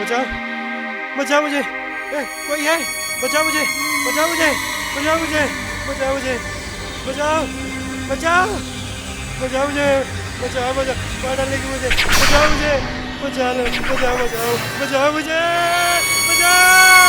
बचाओ, बचाओ मुझे। कोई है? बचाओ मुझे, बचाओ मुझे, बचाओ मुझे, बचाओ मुझे, बचाओ, बचाओ, बचाओ मुझे, बचाओ, बचाओ, मार डालेगी मुझे, बचाओ मुझे, बचा लो, बचाओ, बचाओ, बचाओ मुझे, बचाओ।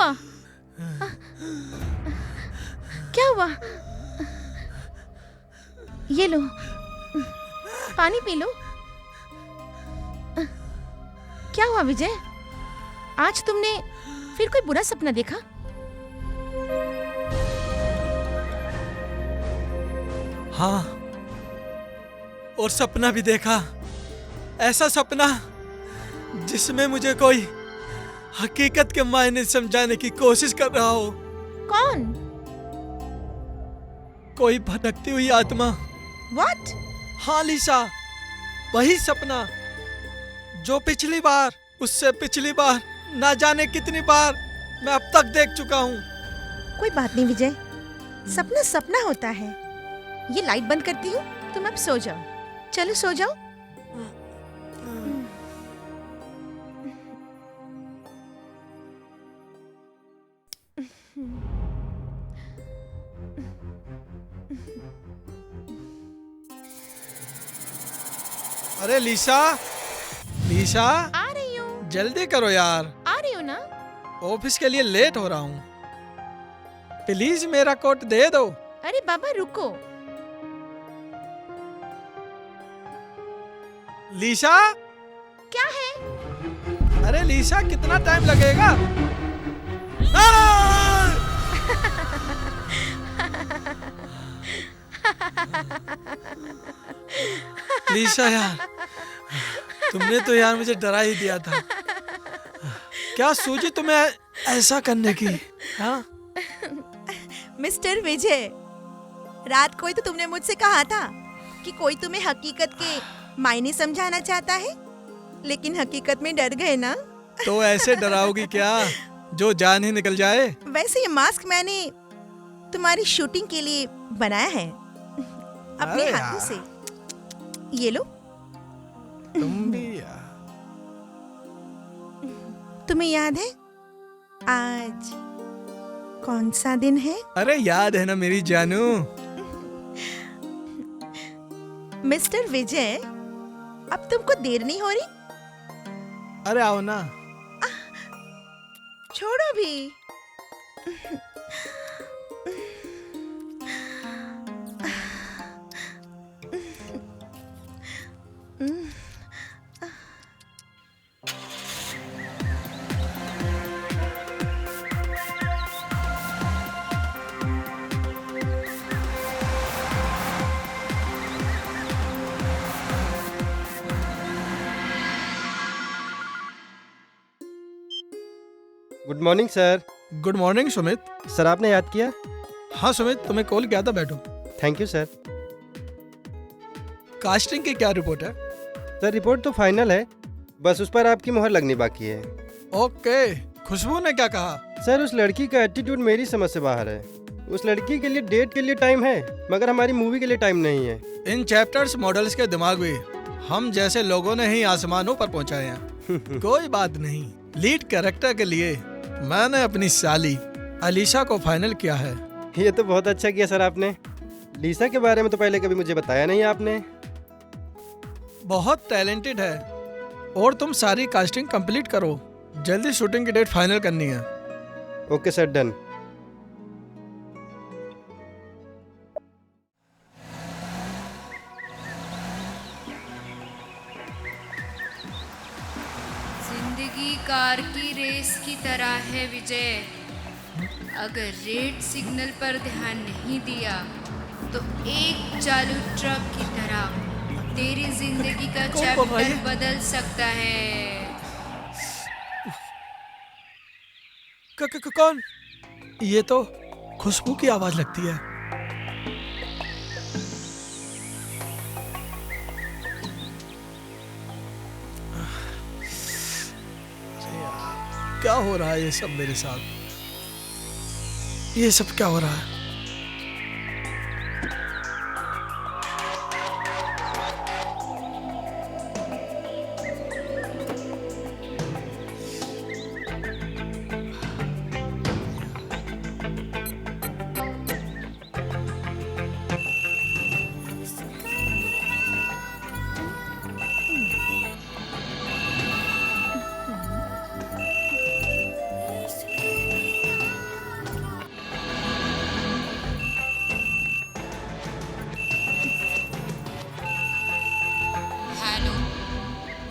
हुआ? क्या हुआ? ये लो, पानी पी लो। क्या हुआ विजय? आज तुमने फिर कोई बुरा सपना देखा? हाँ, और सपना भी देखा। ऐसा सपना जिसमें मुझे कोई हकीकत के मायने समझाने की कोशिश कर रहा हो। कौन? कोई भटकती हुई आत्मा। What? हाँ लिसा, वही सपना जो पिछली बार, उससे पिछली बार, ना जाने कितनी बार मैं अब तक देख चुका हूँ। कोई बात नहीं विजय, सपना सपना होता है। ये लाइट बंद करती हूँ, तुम अब सो जाओ। चलो सो जाओ। अरे लिसा, लिसा, आ रही हूँ। जल्दी करो यार, आ रही हूँ ना। ऑफिस के लिए लेट हो रहा हूँ। प्लीज मेरा कोट दे दो। अरे बाबा रुको। लिसा, क्या है? अरे लिसा, कितना टाइम लगेगा? लिसा यार, तुमने तो यार मुझे डरा ही दिया था। क्या सूझी तुम्हें ऐसा करने की? हाँ? मिस्टर विजय, रात को ही तो तुमने मुझसे कहा था कि कोई तुम्हें हकीकत के मायने समझाना चाहता है, लेकिन हकीकत में डर गए ना? तो ऐसे डराओगी क्या जो जान ही निकल जाए? वैसे ये मास्क मैंने तुम्हारी शूटिंग के लिए बनाया है अपने अरे हाथों यार। से। ये लो। तुम भी यार। तुम्हें याद है आज कौन सा दिन है? अरे याद है ना मेरी जानू। मिस्टर विजय, अब तुमको देर नहीं हो रही? अरे आओ ना। छोड़ो भी। Good morning sir. Good morning Sumit. Sir आपने याद किया? हाँ सुमित, तुम्हें कॉल किया था, बैठो। Thank you sir. कास्टिंग की क्या रिपोर्ट है? सर रिपोर्ट तो फाइनल है, बस उस पर आपकी मुहर लगनी बाकी है। ओके, खुशबू ने क्या कहा? सर उस लड़की का एटीट्यूड मेरी समझ से बाहर है। उस लड़की के लिए डेट के लिए टाइम है, मगर हमारी मूवी के लिए टाइम नहीं है। इन चैप्टर्स मॉडल्स के दिमाग भी हम जैसे लोगों ने ही आसमानों पर पहुंचाए हैं। कोई बात नहीं, लीड कैरेक्टर के लिए मैंने अपनी साली अलीशा को फाइनल किया है। ये तो बहुत अच्छा किया सर आपने। लीसा के बारे में तो पहले कभी मुझे बताया नहीं आपने। बहुत टैलेंटेड है। और तुम सारी कास्टिंग कंप्लीट करो, जल्दी शूटिंग की डेट फाइनल करनी है। Okay sir, done. जिंदगी कार की रेस की तरह है विजय। अगर रेड सिग्नल पर ध्यान नहीं दिया तो एक चालू ट्रक की तरह तेरी जिंदगी का कौन बोल रहा है? चैप्टर बदल सकता है। कौन? ये तो खुशबू की आवाज लगती है। क्या हो रहा है ये सब मेरे साथ? ये सब क्या हो रहा है?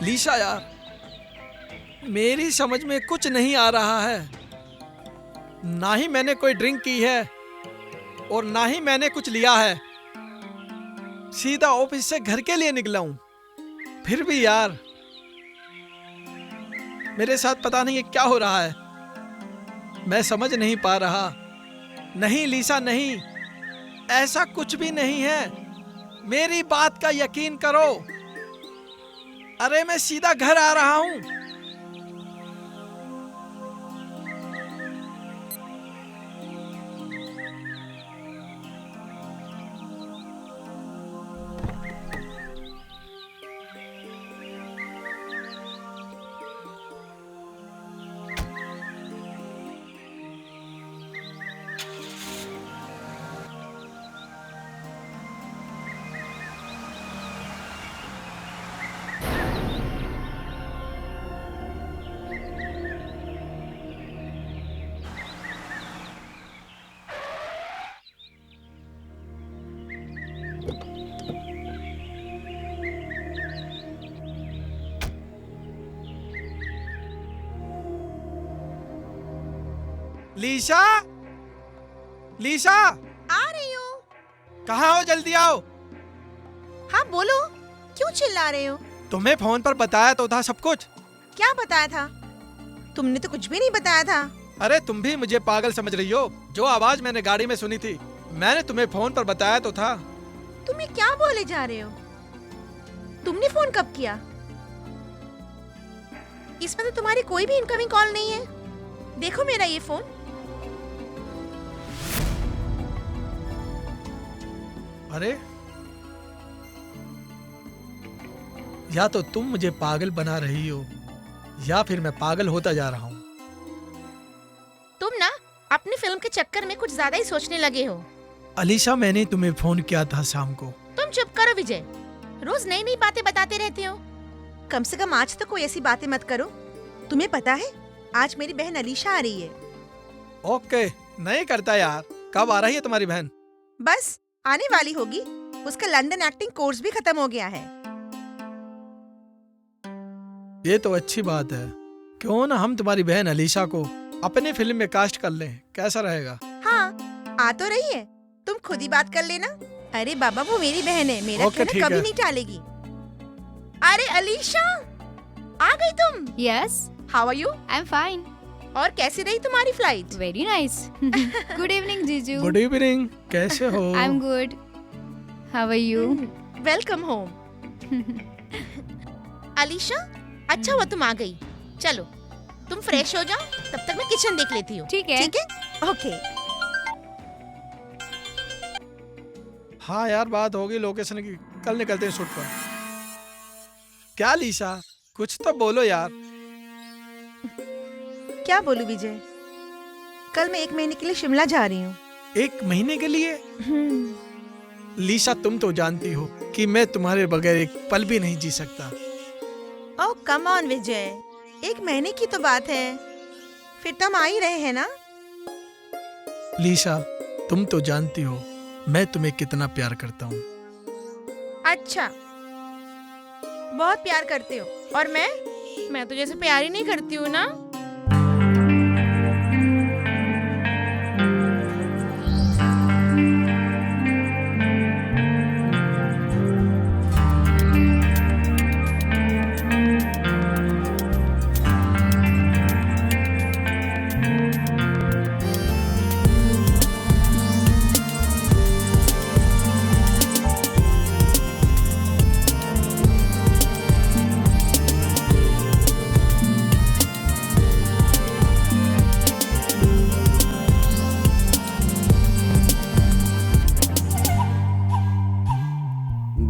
लीशा यार, मेरी समझ में कुछ नहीं आ रहा है। ना ही मैंने कोई ड्रिंक की है और ना ही मैंने कुछ लिया है। सीधा ऑफिस से घर के लिए निकला हूं। फिर भी यार मेरे साथ पता नहीं क्या हो रहा है, मैं समझ नहीं पा रहा। नहीं लीसा नहीं, ऐसा कुछ भी नहीं है, मेरी बात का यकीन करो। अरे मैं सीधा घर आ रहा हूं। लीशा, लीशा, आ रही हूँ। कहाँ हो? जल्दी आओ। हाँ बोलो, क्यों चिल्ला रहे हो? तुम्हें फोन पर बताया तो था सब कुछ। क्या बताया था? तुमने तो कुछ भी नहीं बताया था। अरे तुम भी मुझे पागल समझ रही हो? जो आवाज मैंने गाड़ी में सुनी थी, मैंने तुम्हें फोन पर बताया तो था। तुम ये क्या बोले जा रहे हो? तुमने फोन कब किया? इसमें तो तुम्हारी कोई भी इनकमिंग कॉल नहीं है। देखो मेरा ये फोन। अरे या तो तुम मुझे पागल बना रही हो या फिर मैं पागल होता जा रहा हूँ। तुम ना अपनी फिल्म के चक्कर में कुछ ज्यादा ही सोचने लगे हो। अलीशा, मैंने तुम्हें फोन किया था शाम को। तुम चुप करो विजय, रोज नई नई बातें बताते रहते हो। कम से कम आज तो कोई ऐसी बातें मत करो। तुम्हें पता है आज मेरी बहन अलीशा आ रही है। ओके, नहीं करता यार। कब आ रही है तुम्हारी बहन? बस आने वाली होगी। उसका लंदन एक्टिंग कोर्स भी खत्म हो गया है। ये तो अच्छी बात है। क्यों ना हम तुम्हारी बहन अलीशा को अपनी फिल्म में कास्ट कर लें, कैसा रहेगा? हाँ आ तो रही है, तुम खुद ही बात कर लेना। अरे बाबा, वो मेरी बहन है, मेरा ओके, कहना ठीक कभी है। नहीं टालेगी। अरे अलीशा, आ गई तुम। Yes, how are you? I'm fine. और कैसी रही तुम्हारी flight? Very nice. Good evening, Jiju. Good evening, कैसे हो? I'm good. How are you? Welcome home. Alisha, अच्छा हुआ तुम आ गई। चलो तुम फ्रेश हो जाओ, तब तक मैं किचन देख लेती हूँ। ठीक है। ठीक है, ओके। हाँ यार, बात होगी लोकेशन की। कल निकलते हैं शूट पर। क्या लीशा, कुछ तो बोलो यार। क्या बोलूं विजय, कल मैं 1 महीने के लिए शिमला जा रही हूँ। 1 महीने के लिए? लीशा, तुम तो जानती हो कि मैं तुम्हारे बगैर एक पल भी नहीं जी सकता। ओह कम ऑन विजय, 1 महीने की तो बात है, फिर तो हम आ ही रहे हैं ना। लीशा, तुम तो जानती हो मैं तुम्हें कितना प्यार करता हूँ। अच्छा, बहुत प्यार करते हो। और मैं तो जैसे प्यार ही नहीं करती हूँ ना।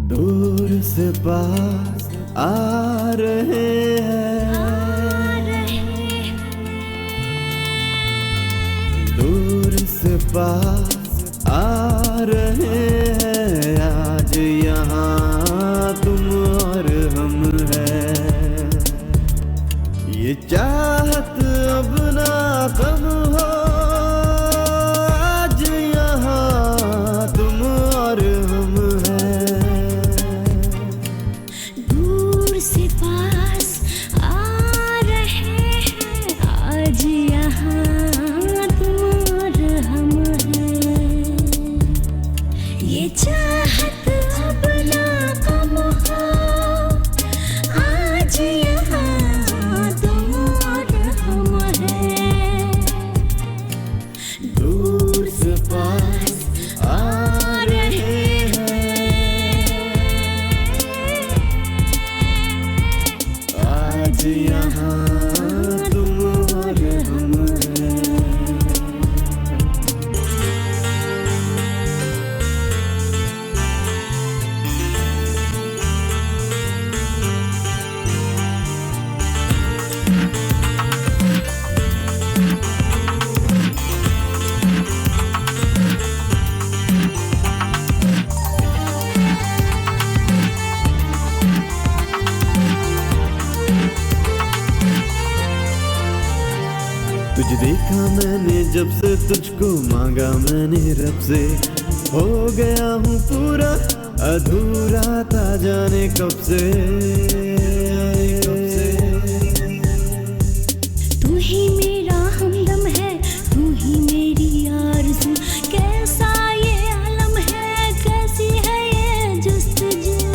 दूर से पास आ रहे हैं, दूर से पास आ रहे हैं। आज यहाँ तुम और हम हैं। ये चाहत अब ना कम हो। आज यहाँ तुम और हम हैं। दूर से पास मैंने जब से तुझको मांगा मैंने रब से, हो गया हूँ पूरा अधूरा था जाने कब से। तू ही मेरा हमदम है, तू ही मेरी आरज़ू, कैसा ये आलम है, कैसी है ये जस्तजू।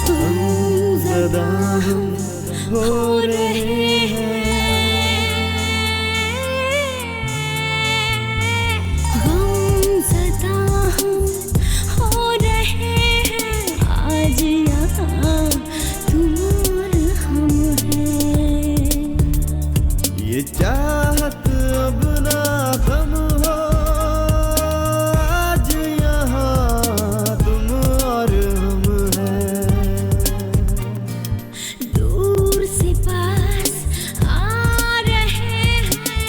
हम ज़दा हम हो रहे हैं, हम ज़दा हम हो रहे हैं, आज यहाँ तुम और हम हैं। ये चाहत अब ना कम हो, आज यहाँ तुम और हम हैं। दूर से पास आ रहे हैं,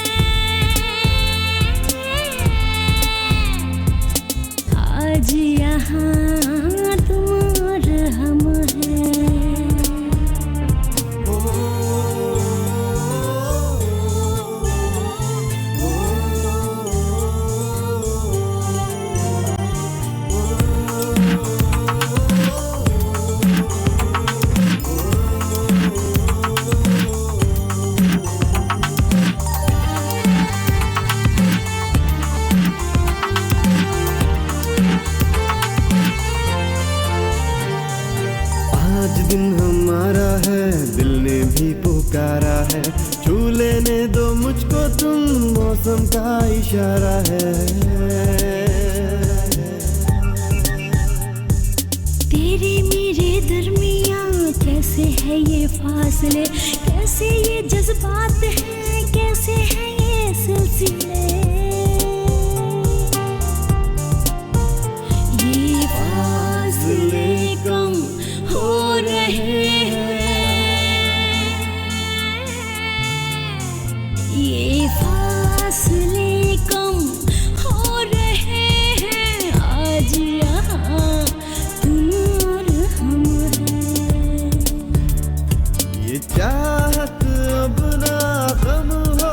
आज यहाँ तुम और हम हैं। आज दिन हमारा है, दिल ने भी पुकारा है, छू लेने दो मुझको तुम, मौसम का इशारा है। तेरे मेरे दरमियाँ कैसे है ये फासले, कैसे ये जज्बात हैं, कैसे है ये सिलसिले। ये फासले कम हो रहे हैं, ये फासले कम हो रहे हैं, आज यहाँ तुम और हम हैं। ये चाहत अब ना कम हो,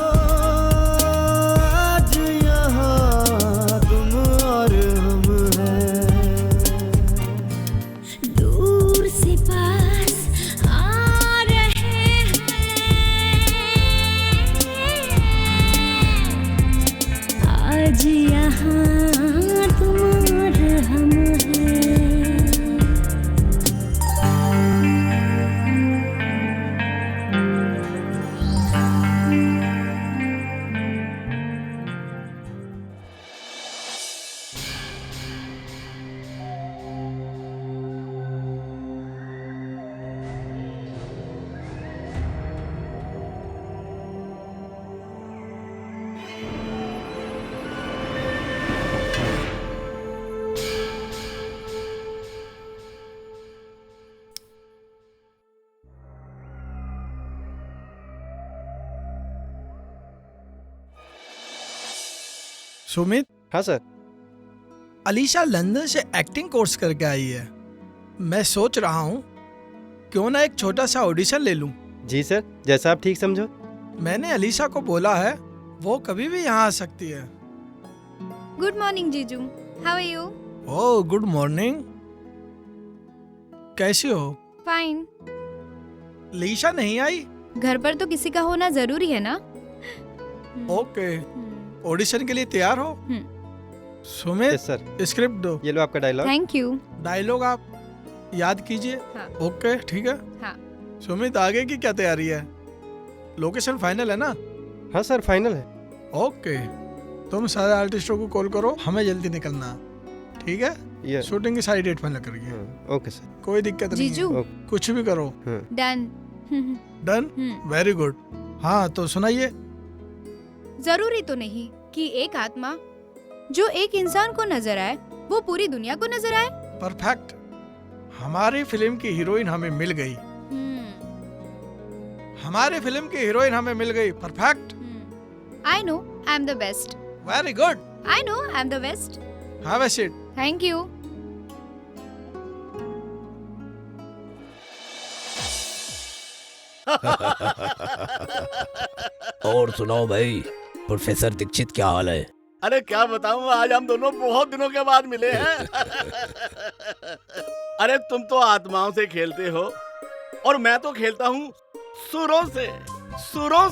आज यहाँ तुम और हम हैं। दूर से पास आ रहे हैं, आज यहाँ तुम और हम हैं। सुमित, हाँ सर। अलीशा लंदन से एक्टिंग कोर्स करके आई है। मैं सोच रहा हूँ क्यों ना एक छोटा सा ऑडिशन ले लूँ। जी सर, जैसा आप ठीक समझो। मैंने अलीशा को बोला है वो कभी भी यहाँ आ सकती है। Good morning Jiju, how are you? Oh good morning, कैसी हो? फाइन। अलीशा नहीं आई? घर पर तो किसी का होना जरूरी है ना। ओके, ऑडिशन के लिए तैयार हो? Sumit, yes sir. स्क्रिप्ट दो। ये लो आपका डायलॉग। Thank you. डायलॉग आप याद कीजिए। हाँ। ओके ठीक है। हाँ। सुमित, आगे की क्या तैयारी है? लोकेशन फाइनल है ना? हाँ सर, फाइनल है। ओके, तुम सारे आर्टिस्टों को कॉल करो, हमें जल्दी निकलना, ठीक है? ये शूटिंग की सारी डेट फाइनल करिए। Okay sir. कोई दिक्कत नहीं जीजू। है, कुछ भी करो। डन। Done, very good. हाँ तो सुनाइए। जरूरी तो नहीं कि एक आत्मा जो एक इंसान को नजर आए वो पूरी दुनिया को नजर आए। परफेक्ट, हमारी फिल्म की हीरोइन हमें मिल गई। हमारी फिल्म की हीरोइन हमें मिल गई। Perfect. I know I am the best. Very good. I know I am the best. Have a seat. Thank you. और सुनाओ भाई, प्रोफेसर दीक्षित क्या हाल है? अरे क्या बताऊं, आज हम दोनों बहुत दिनों के बाद मिले हैं। अरे तुम तो आत्माओं से खेलते हो और मैं तो खेलता हूँ सुरों से।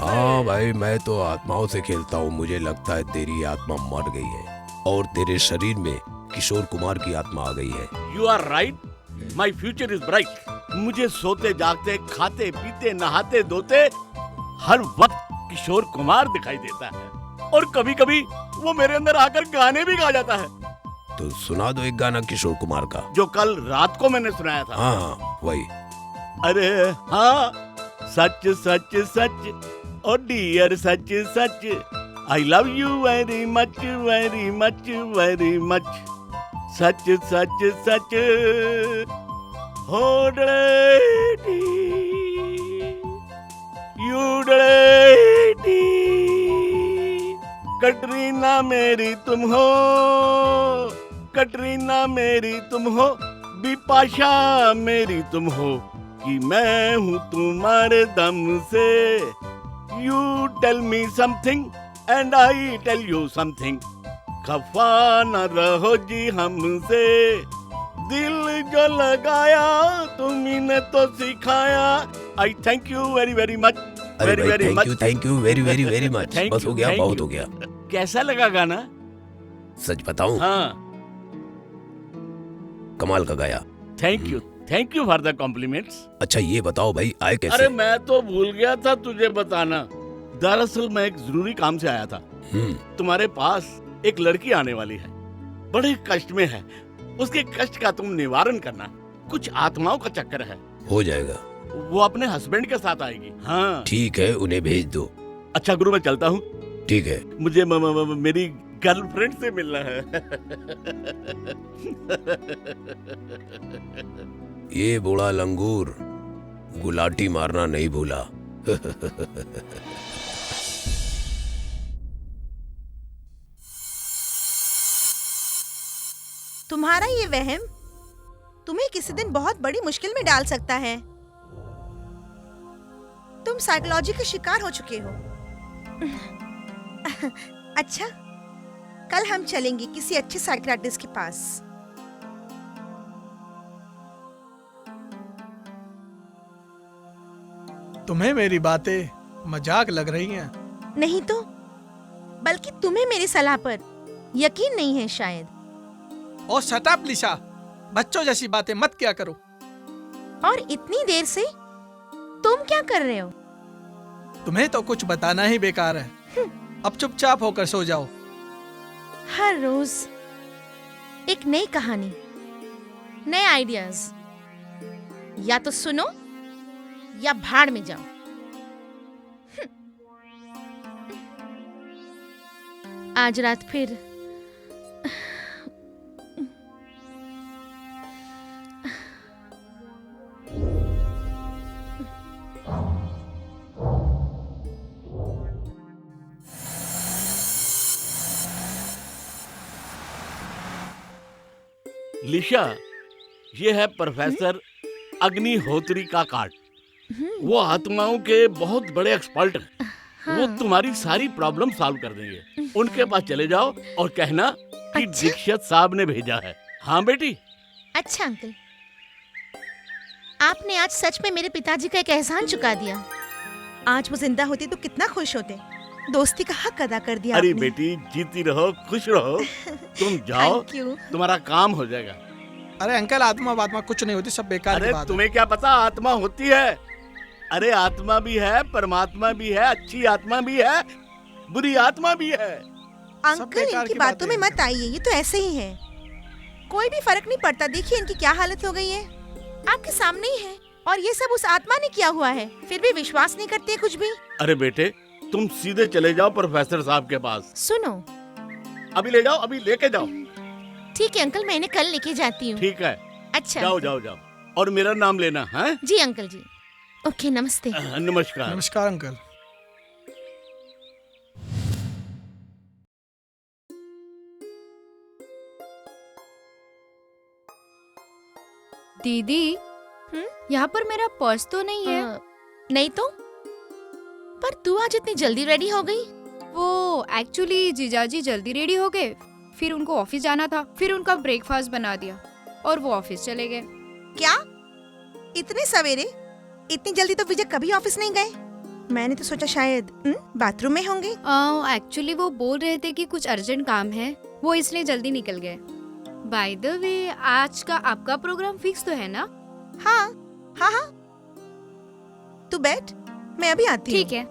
हाँ भाई, मैं तो आत्माओं से खेलता हूँ। मुझे लगता है तेरी आत्मा मर गई है और तेरे शरीर में किशोर कुमार की आत्मा आ गई है। You are right, my future is bright. मुझे सोते जागते, खाते पीते, नहाते धोते हर वक्त किशोर कुमार दिखाई देता है और कभी कभी वो मेरे अंदर आकर गाने भी गा जाता है। तो सुना दो एक गाना किशोर कुमार का। जो कल रात को मैंने सुनाया था। हाँ वही। अरे हाँ, सच सच सच ओ डियर, सच सच, I love you very much very much very much. सच सच सच हो डलेटी, यू डलेटी, कटरीना मेरी तुम हो, कटरीना मेरी तुम हो, बिपाशा मेरी तुम हो, कि मैं हूँ तुम्हारे दम से। You tell me something and I tell you something, खफा न रहो जी हमसे, दिल जो लगाया तुम्ही ने तो सिखाया। आई thank you very very much, very very much. Thank you very very very much. बस हो गया, बहुत हो गया। कैसा लगा गाना? सच बताऊं? हाँ। कमाल का गाया। Thank you for the compliments. अच्छा ये बताओ भाई, आए कैसे? अरे मैं तो भूल गया था तुझे बताना। दरअसल मैं एक जरूरी काम से आया था। तुम्हारे पास एक लड़की आने वाली है, बड़े कष्ट में है। उसके कष्ट का तुम निवारण करना। कुछ आत्माओं का चक्कर है। हो जाएगा। वो अपने हस्बैंड के साथ आएगी। हाँ ठीक है, उन्हें भेज दो। अच्छा गुरु, मैं चलता हूँ। ठीक है। मुझे मेरी गर्लफ्रेंड से मिलना है। ये बूढ़ा लंगूर गुलाटी मारना नहीं भूला। तुम्हारा ये वहम तुम्हें किसी दिन बहुत बड़ी मुश्किल में डाल सकता है। तुम साइकोलॉजी के शिकार हो चुके हो। अच्छा, कल हम चलेंगे किसी अच्छे साइकियाट्रिस्ट के पास। तुम्हें मेरी बातें मजाक लग रही हैं? नहीं तो, बल्कि तुम्हें मेरी सलाह पर यकीन नहीं है शायद। ओ शट अप लिशा, बच्चों जैसी बातें मत किया करो। और इतनी देर से तुम क्या कर रहे हो? तुम्हें तो कुछ बताना ही बेकार है। अब चुपचाप होकर सो जाओ। हर रोज एक नई कहानी, नए आइडियाज। या तो सुनो या भाड़ में जाओ। आज रात फिर लिशा, ये है प्रोफेसर अग्निहोत्री का कार्ड। वो आत्माओं के बहुत बड़े एक्सपर्ट हैं। वो तुम्हारी सारी प्रॉब्लम सॉल्व कर देंगे। उनके पास चले जाओ और कहना कि दीक्षित साहब ने भेजा है। हाँ बेटी। अच्छा अंकल, आपने आज सच में मेरे पिताजी का एक एहसान चुका दिया। आज वो जिंदा होते तो कितना खुश होते। दोस्ती का हक अदा कर दिया अरे आपने। बेटी, जीती रहो, खुश रहो। तुम जाओ, तुम्हारा काम हो जाएगा। अरे अंकल, आत्मा वात्मा कुछ नहीं होती, सब बेकार की अरे बात है। तुम्हें क्या पता आत्मा होती है। अरे आत्मा भी है, परमात्मा भी है, अच्छी आत्मा भी है, बुरी आत्मा भी है। अंकल, इनकी बातों में मत आइए, ये तो ऐसे ही है। कोई भी फर्क नहीं पड़ता। देखिए इनकी क्या हालत हो गई है, आपके सामने ही है। और ये सब उस आत्मा ने किया हुआ है, फिर भी विश्वास नहीं करते कुछ भी। अरे बेटे, तुम सीधे चले जाओ प्रोफेसर साहब के पास। सुनो, अभी ले जाओ, अभी लेके जाओ। ठीक है अंकल, मैं इन्हें कल लेके जाती हूँ। ठीक है। अच्छा जाओ जाओ जाओ, और मेरा नाम लेना है। जी अंकल जी। ओके, नमस्ते। नमस्कार। नमस्कार अंकल। दीदी, यहाँ पर मेरा पर्स तो नहीं है। नहीं तो? पर तू आज इतनी जल्दी रेडी हो गई? वो एक्चुअली जीजाजी जल्दी रेडी हो गए, फिर उनको ऑफिस जाना था, फिर उनका ब्रेकफास्ट बना दिया और वो ऑफिस चले गए। क्या इतने सवेरे? इतनी जल्दी तो विजय कभी ऑफिस नहीं गए। मैंने तो सोचा शायद बाथरूम में होंगे। एक्चुअली वो बोल रहे थे कि कुछ अर्जेंट काम है, वो इसलिए जल्दी निकल गए। बाय द वे, आज का आपका प्रोग्राम फिक्स तो है ना? हाँ हाँ हाँ, तू बैठ, मैं अभी आती हूँ। ठीक है।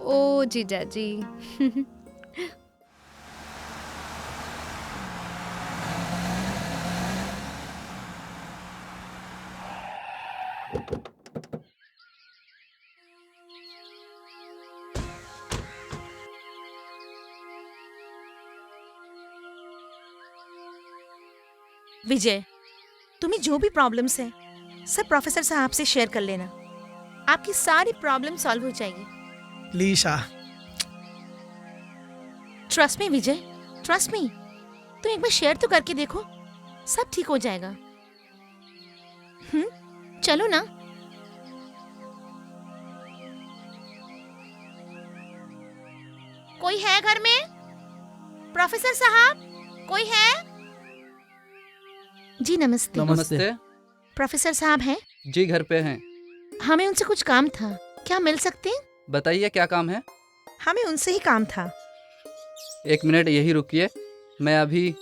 ओ जीजाजी। विजय, तुम्हें जो भी प्रॉब्लम्स है सब प्रोफेसर साहब से शेयर कर लेना। आपकी सारी प्रॉब्लम सॉल्व हो जाएगी। लीशा, ट्रस्ट मी विजय, ट्रस्ट मी। तुम एक बार शेयर तो करके देखो, सब ठीक हो जाएगा। चलो ना। कोई है घर में? प्रोफेसर साहब, कोई है? जी नमस्ते। नमस्ते। प्रोफेसर साहब हैं? जी घर पे हैं। हमें उनसे कुछ काम था, क्या मिल सकते हैं? बताइए क्या काम है? हमें उनसे ही काम था। 1 मिनट यही रुकिए, मैं अभी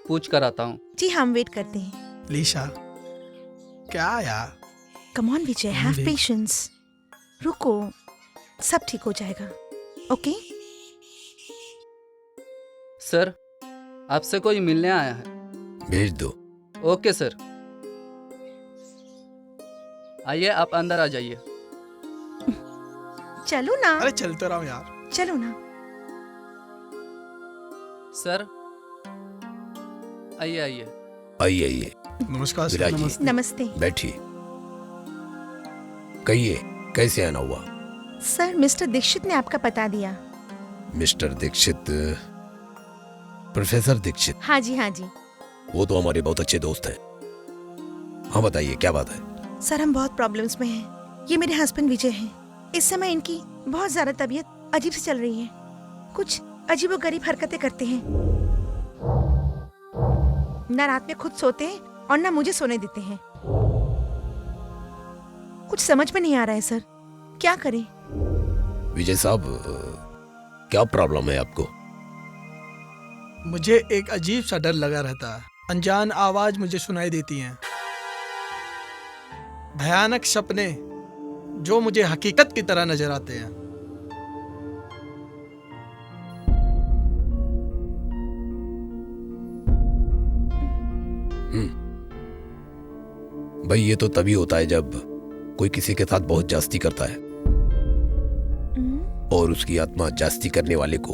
पूछ कर आता हूँ। जी हम वेट करते हैं। लीशा, क्या यार? कम ऑन विजय, हैव देख। पेशेंस। रुको, सब ठीक हो जाएगा। ओके? सर, आपसे कोई मिलने आया है। भेज दो। Okay sir. आइए, आप अंदर आ जाइए। चलो ना। अरे चलते रहो यार। चलो ना। सर, आइए आइए। आइए आइए। नमस्कार सर। विराजिए। नमस्ते। बैठिए। कहिए, कैसे आना हुआ? सर, मिस्टर दीक्षित ने आपका पता दिया। मिस्टर दीक्षित? प्रोफेसर दीक्षित? हाँ जी हाँ जी। वो तो हमारे बहुत अच्छे दोस्त हैं। हाँ बताइए, क्या बात है? सर, हम बहुत प्रॉब्लम्स में हैं। ये मेरे हस्बैंड विजय हैं। इस समय इनकी बहुत ज्यादा तबीयत अजीब से चल रही है। कुछ अजीबोगरीब हरकतें करते हैं। ना रात में खुद सोते हैं और ना मुझे सोने देते हैं। कुछ समझ में नहीं आ रहा है सर, क्या करें? विजय साहब, क्या प्रॉब्लम है आपको? मुझे एक अजीब सा डर लगा रहता है। अनजान आवाज मुझे सुनाई देती हैं। भयानक सपने जो मुझे हकीकत की तरह नजर आते हैं। भाई, ये तो तभी होता है जब कोई किसी के साथ बहुत जास्ती करता है और उसकी आत्मा जास्ती करने वाले को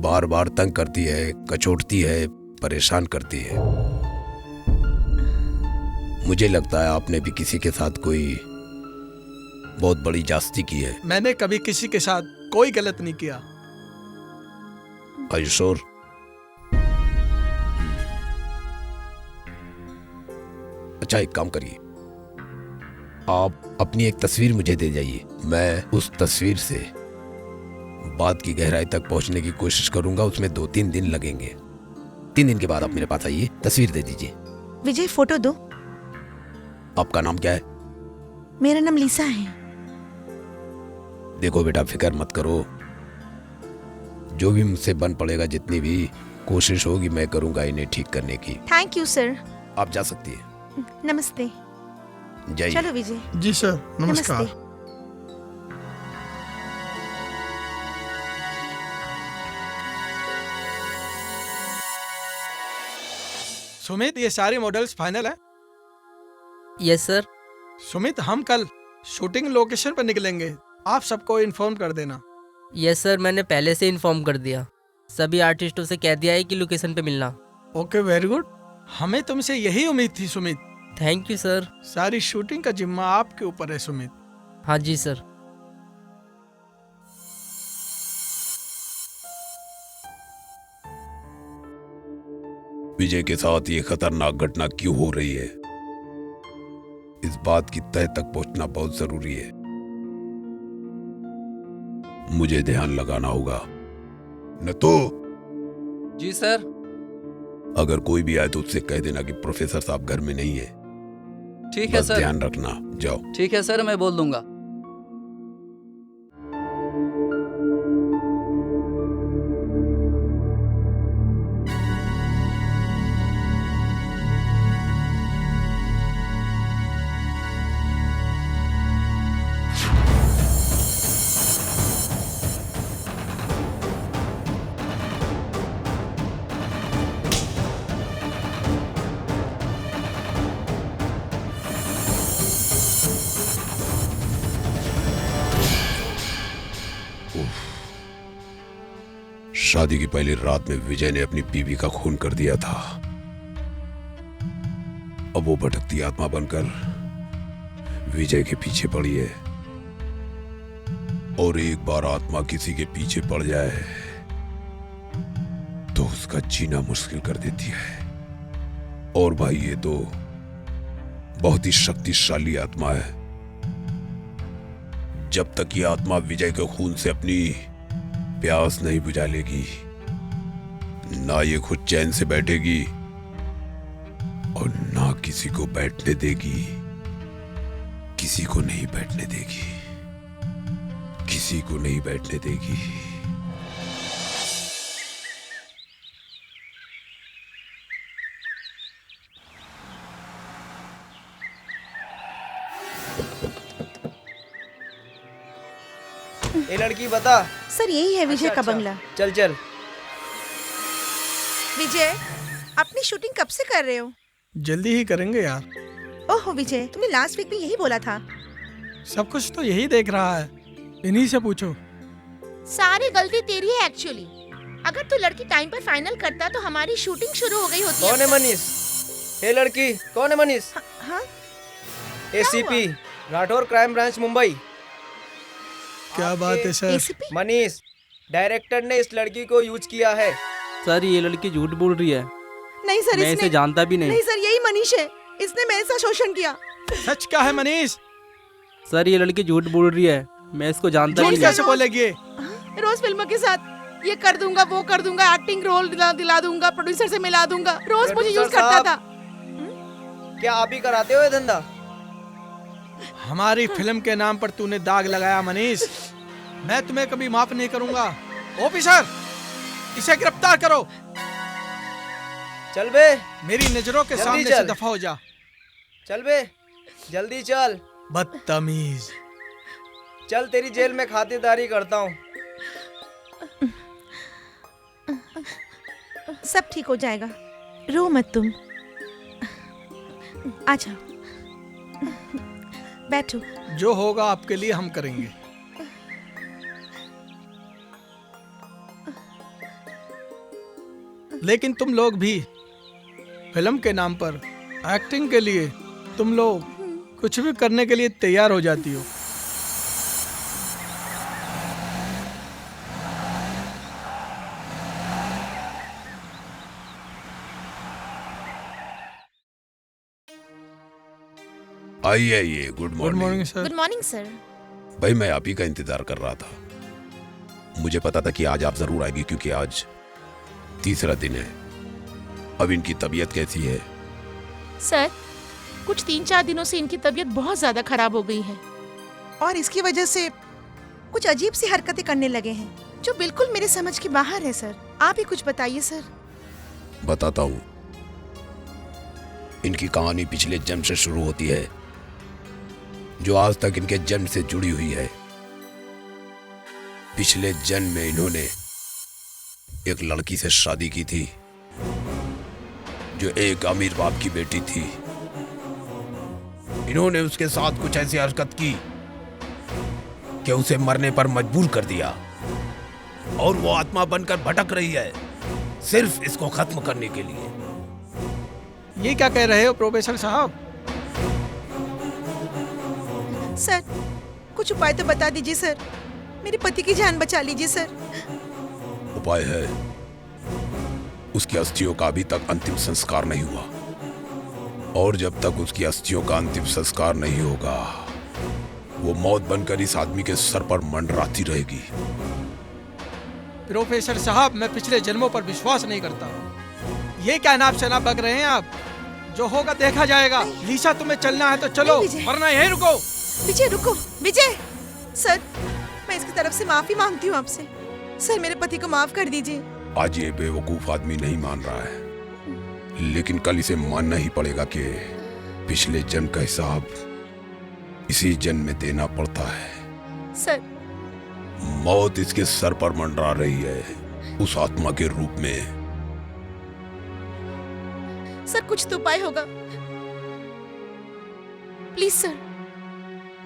बार बार तंग करती है, कचोटती है, परेशान करती है। मुझे लगता है आपने भी किसी के साथ कोई बहुत बड़ी जास्ती की है। मैंने कभी किसी के साथ कोई गलत नहीं किया। Are you sure? अच्छा, एक काम करिए, आप अपनी एक तस्वीर मुझे दे जाइए। मैं उस तस्वीर से बात की गहराई तक पहुंचने की कोशिश करूंगा। उसमें 2-3 दिन लगेंगे। 3 दिन के बाद आप मेरे पास आइए, तस्वीर दे दीजिए। विजय, फोटो दो। आपका नाम क्या है? मेरा नाम लीसा है। देखो बेटा, फिक्र मत करो, जो भी मुझसे बन पड़ेगा, जितनी भी कोशिश होगी मैं करूंगा इन्हें ठीक करने की। Thank you sir. आप जा सकती है। नमस्ते। जाइए। चलो विजय। जी सर, नमस्कार। नमस्ते। सुमित, ये सारे मॉडल्स फाइनल है? Yes sir. सुमित, हम कल शूटिंग लोकेशन पर निकलेंगे, आप सबको इन्फॉर्म कर देना। यस सर, मैंने पहले से इन्फॉर्म कर दिया। सभी आर्टिस्टों से कह दिया है कि लोकेशन पे मिलना। Okay, very good. हमें तुमसे यही उम्मीद थी सुमित। Thank you sir. सारी शूटिंग का जिम्मा आपके ऊपर है सुमित। हाँ जी सर। विजय के साथ ये खतरनाक घटना क्यों हो रही है, इस बात की तह तक पहुंचना बहुत जरूरी है। मुझे ध्यान लगाना होगा। न तो जी सर। अगर कोई भी आए तो उससे कह देना कि प्रोफेसर साहब घर में नहीं है। ठीक है बस सर। ध्यान रखना, जाओ। ठीक है सर, मैं बोल दूंगा। शादी की पहली रात में विजय ने अपनी बीवी का खून कर दिया था। अब वो भटकती आत्मा बनकर विजय के पीछे पड़ी है, और एक बार आत्मा किसी के पीछे पड़ जाए तो उसका जीना मुश्किल कर देती है। और भाई, ये तो बहुत ही शक्तिशाली आत्मा है। जब तक ये आत्मा विजय के खून से अपनी प्यास नहीं बुझा लेगी, ना ये खुद चैन से बैठेगी और ना किसी को बैठने देगी। किसी को नहीं बैठने देगी, किसी को नहीं बैठने देगी। ये लड़की बता। सर यही है विजय का बंगला। चल चल। विजय, अपनी शूटिंग कब से कर रहे हो? जल्दी ही करेंगे यार। ओहो विजय, तुमने लास्ट वीक भी यही बोला था। सब कुछ तो यही देख रहा है, इन्हीं से पूछो। सारी गलती तेरी है एक्चुअली। अगर तू लड़की टाइम पर फाइनल करता तो हमारी शूटिंग शुरू हो गई होती। कौन है मनीष? ये लड़की कौन है मनीष? हाँ? ACP Rathore, crime branch, Mumbai. क्या बात है सर? मनीष, डायरेक्टर ने इस लड़की को यूज किया है। सर ये लड़की झूठ बोल रही है। नहीं सर, मैं इसे जानता भी नहीं। नहीं सर, यही मनीष है। इसने मेरे साथ शोषण किया। सच क्या है मनीष? सर ये लड़की झूठ बोल रही है, मैं इसको जानता भी नहीं। कैसे बोलेगी? रोज फिल्मों के साथ ये कर दूंगा, वो कर दूंगा, एक्टिंग रोल दिला दूंगा, प्रोड्यूसर से मिला दूंगा, रोज मुझे यूज करता था। क्या आप ही कराते हो ये धंधा? हमारी फिल्म के नाम पर तूने दाग लगाया मनीष, मैं तुम्हें कभी माफ नहीं करूंगा। ऑफिसर, इसे गिरफ्तार करो। चल बे, मेरी नजरों के सामने से दफा हो जा। चल बे, जल्दी चल। बदतमीज। चल, तेरी जेल में खातिरदारी करता हूँ। सब ठीक हो जाएगा, रो मत तुम। आजा, बैठो। जो होगा आपके लिए हम करेंगे। लेकिन तुम लोग भी फिल्म के नाम पर एक्टिंग के लिए तुम लोग कुछ भी करने के लिए तैयार हो जाती हो। आइए, good morning sir. Good morning sir. भाई, मैं आप ही का इंतजार कर रहा था। मुझे पता था कि आज आप जरूर आएगी, क्योंकि आज तीसरा दिन है। अब इनकी तबीयत कैसी है? सर, कुछ 3-4 दिनों से इनकी तबीयत बहुत ज्यादा खराब हो गई है, और इसकी वजह से कुछ अजीब सी हरकतें करने लगे हैं, जो बिल्कुल मेरे समझ के बाहर है। सर, आप ही कुछ बताइए सर। बताता हूँ। इनकी कहानी पिछले जन्म से शुरू होती है, जो आज तक इनके जन्म से जुड़ी हुई है। पिछले जन्म में इन्होंने एक लड़की से शादी की थी, जो एक अमीर बाप की बेटी थी। इन्होंने उसके साथ कुछ ऐसी हरकत की कि उसे मरने पर मजबूर कर दिया, और वो आत्मा बनकर भटक रही है, सिर्फ इसको खत्म करने के लिए। ये क्या कह रहे हो प्रोफेसर साहब? सर, कुछ उपाय तो बता दीजिए सर, मेरे पति की जान बचा लीजिए सर। उपाय है, उसकी अस्थियों का अभी तक अंतिम संस्कार नहीं हुआ, और जब तक उसकी अस्थियों का अंतिम संस्कार नहीं होगा वो मौत बनकर इस आदमी के सर पर मंडराती रहेगी। प्रोफेसर साहब, मैं पिछले जन्मों पर विश्वास नहीं करता। ये क्या नाप शनाप बक रहे हैं आप? जो होगा देखा जाएगा। लीसा, तुम्हें चलना है तो चलो, वरना यहीं रुको। विजय रुको, विजय। सर, मैं इसकी तरफ से माफी मांगती हूँ आपसे। सर, मेरे पति को माफ कर दीजिए। आज ये बेवकूफ आदमी नहीं मान रहा है, लेकिन कल इसे मानना ही पड़ेगा कि पिछले जन्म का हिसाब इसी जन्म में देना पड़ता है। सर, मौत इसके सर पर मंडरा रही है, उस आत्मा के रूप में। सर, कुछ तो उपाय होगा। Please sir,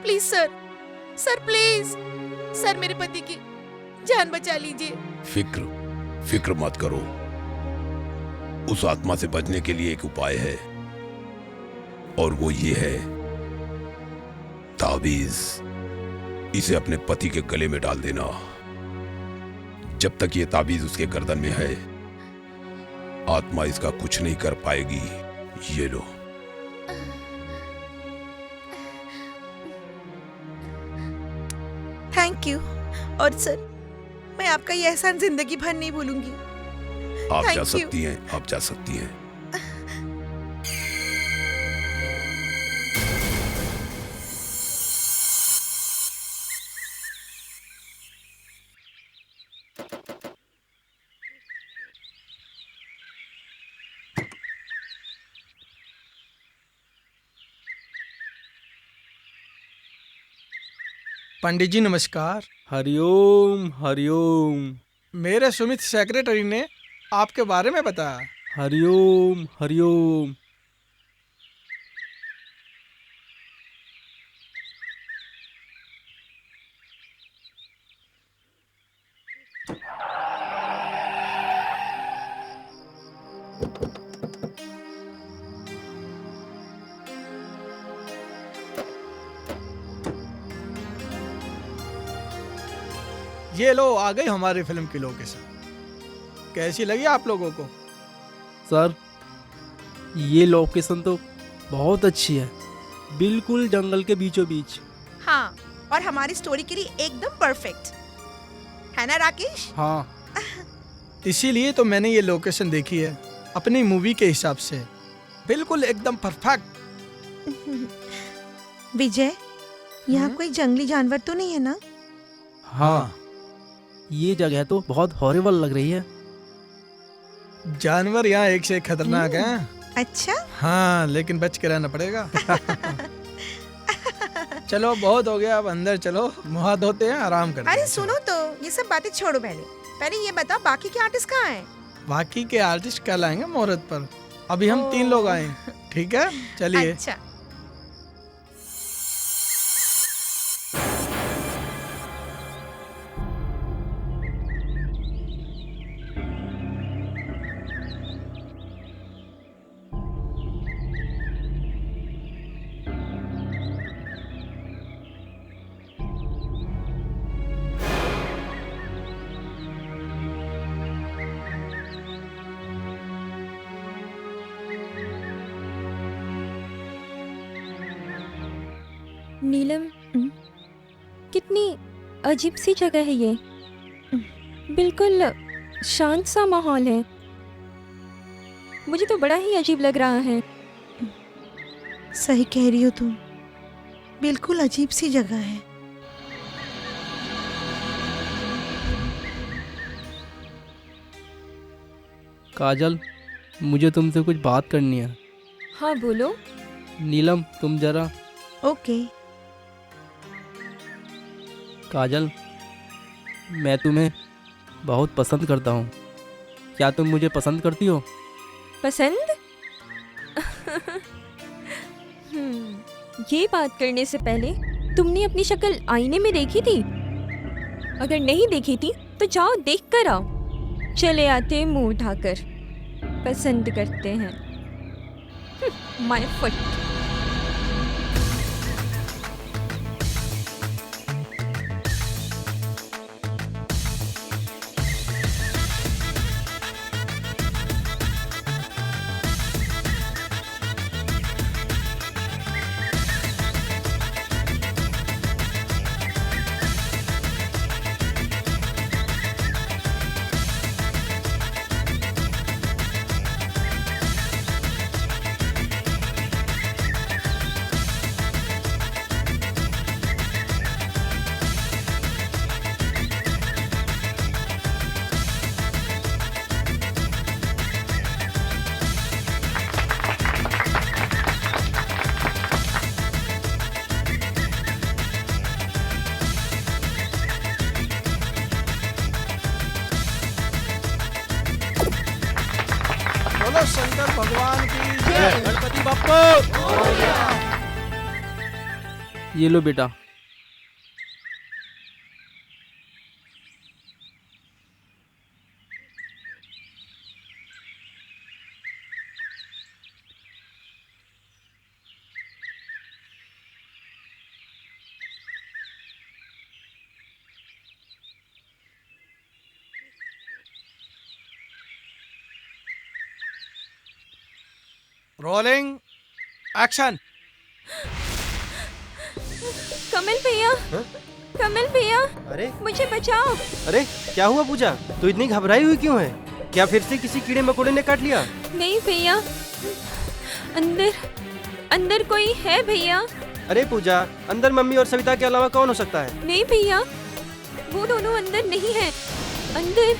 please sir, sir please, sir मेरे पति की जान बचा लीजिए। फिक्र मत करो, उस आत्मा से बचने के लिए एक उपाय है, और वो ये है ताबीज। इसे अपने पति के गले में डाल देना। जब तक ये ताबीज उसके गर्दन में है आत्मा इसका कुछ नहीं कर पाएगी। ये लो। Thank you. और सर, मैं आपका ये एहसान जिंदगी भर नहीं भूलूंगी। आप Thank जा you. सकती हैं, आप जा सकती हैं। पंडित जी नमस्कार। हरिओम हरिओम। मेरे सुमित सेक्रेटरी ने आपके बारे में बताया। हरिओम हरिओम। ये लो, आ गई हमारी फिल्म की लोकेशन। कैसी लगी आप लोगों को? सर, ये लोकेशन तो बहुत अच्छी है, बिल्कुल जंगल के बीचों बीच। हाँ, और हमारी स्टोरी के लिए एकदम परफेक्ट है ना राकेश? हाँ। इसीलिए तो मैंने ये लोकेशन देखी है अपनी मूवी के हिसाब से, बिल्कुल एकदम परफेक्ट। विजय, यहाँ कोई जंगली जानवर तो नहीं है ना? हाँ, ये जगह तो बहुत हॉरिबल लग रही है। जानवर यहाँ एक से एक खतरनाक हैं। अच्छा? हाँ, लेकिन बच के रहना पड़ेगा। चलो, बहुत हो गया, अब अंदर चलो, मुँह हाथ धोते हैं, आराम करते हैं। अरे सुनो तो, ये सब बातें छोड़ो। पहले ये बताओ, बाकी के आर्टिस्ट कहाँ हैं? बाकी के आर्टिस्ट कल आएंगे मुहूर्त पर। अभी हम 3 लोग आए। ठीक है, चलिए। अच्छा। नीलम, कितनी अजीब सी जगह है ये। बिल्कुल शांत सा माहौल है। मुझे तो बड़ा ही अजीब लग रहा है। सही कह रही हो तुम, बिल्कुल अजीब सी जगह है। काजल, मुझे तुमसे कुछ बात करनी है। हाँ बोलो। नीलम, तुम जरा। ओके। काजल, मैं तुम्हें बहुत पसंद करता हूँ। क्या तुम मुझे पसंद करती हो? पसंद? ये बात करने से पहले तुमने अपनी शक्ल आईने में देखी थी? अगर नहीं देखी थी तो जाओ देख कर आओ। चले आते मुंह उठाकर, पसंद करते हैं। My foot. बोलो शंकर भगवान की जय। गणपति बप्पा। ये लो बेटा। Rolling action. कमल भैया, कमल भैया, अरे मुझे बचाओ। अरे क्या हुआ पूजा, तू इतनी घबराई हुई क्यों है? क्या फिर से किसी कीड़े मकोड़े ने काट लिया? नहीं भैया, अंदर अंदर कोई है भैया। अरे पूजा, अंदर मम्मी और सविता के अलावा कौन हो सकता है? नहीं भैया, वो दोनों अंदर नहीं है। अंदर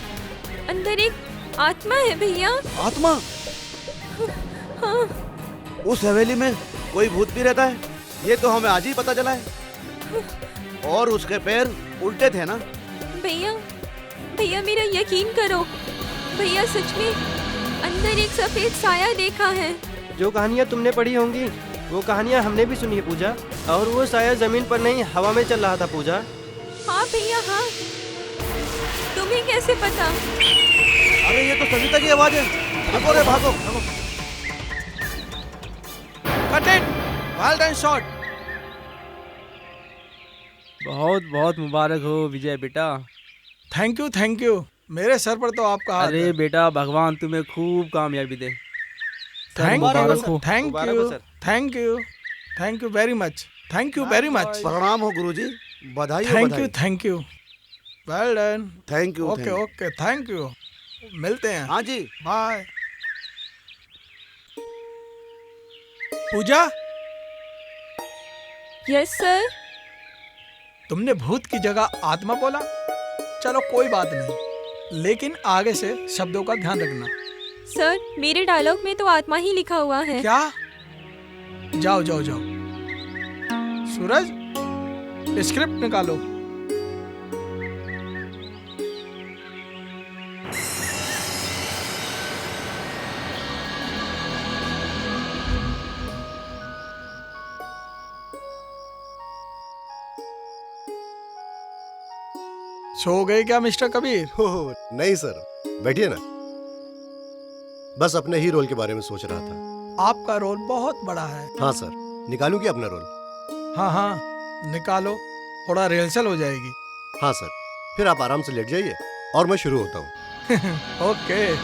अंदर एक आत्मा है भैया। आत्मा? हाँ। उस हवेली में कोई भूत भी रहता है? ये तो हमें आज ही पता चला है। और उसके पैर उल्टे थे ना? भैया भैया मेरा यकीन करो, भैया सच में अंदर एक सफेद साया देखा है। जो कहानियाँ तुमने पढ़ी होंगी वो कहानियाँ हमने भी सुनी है पूजा, और वो शायद जमीन पर नहीं हवा में चल रहा था पूजा। हाँ भैया हाँ, तुम्हें कैसे पता? अरे ये तो सविता की आवाज है। भागो रे भागो, भागो। Cut it, well done shot. बहुत बहुत मुबारक हो विजय बेटा। थैंक यू, मेरे सर पर तो आपका हाथ अरे है। बेटा भगवान तुम्हें खूब कामयाबी दे। Thank you very much, thank you very much. प्रणाम हो गुरुजी, बधाई हो, बधाई। Thank you, well done. Thank you. Okay thank you, मिलते हैं। हाँ जी, बाय। Puja, yes sir. तुमने भूत की जगह आत्मा बोला, चलो कोई बात नहीं, लेकिन आगे से शब्दों का ध्यान रखना। सर मेरे डायलॉग में तो आत्मा ही लिखा हुआ है। क्या? जाओ जाओ जाओ। सूरज, स्क्रिप्ट निकालो। सो गए क्या मिस्टर कबीर? हो नहीं सर, बैठिए ना। बस अपने ही रोल के बारे में सोच रहा था। आपका रोल बहुत बड़ा है। हाँ सर, निकालूं क्या अपना रोल? हाँ निकालो, थोड़ा रिहर्सल हो जाएगी। हाँ सर, फिर आप आराम से लेट जाइए और मैं शुरू होता हूँ। ओके।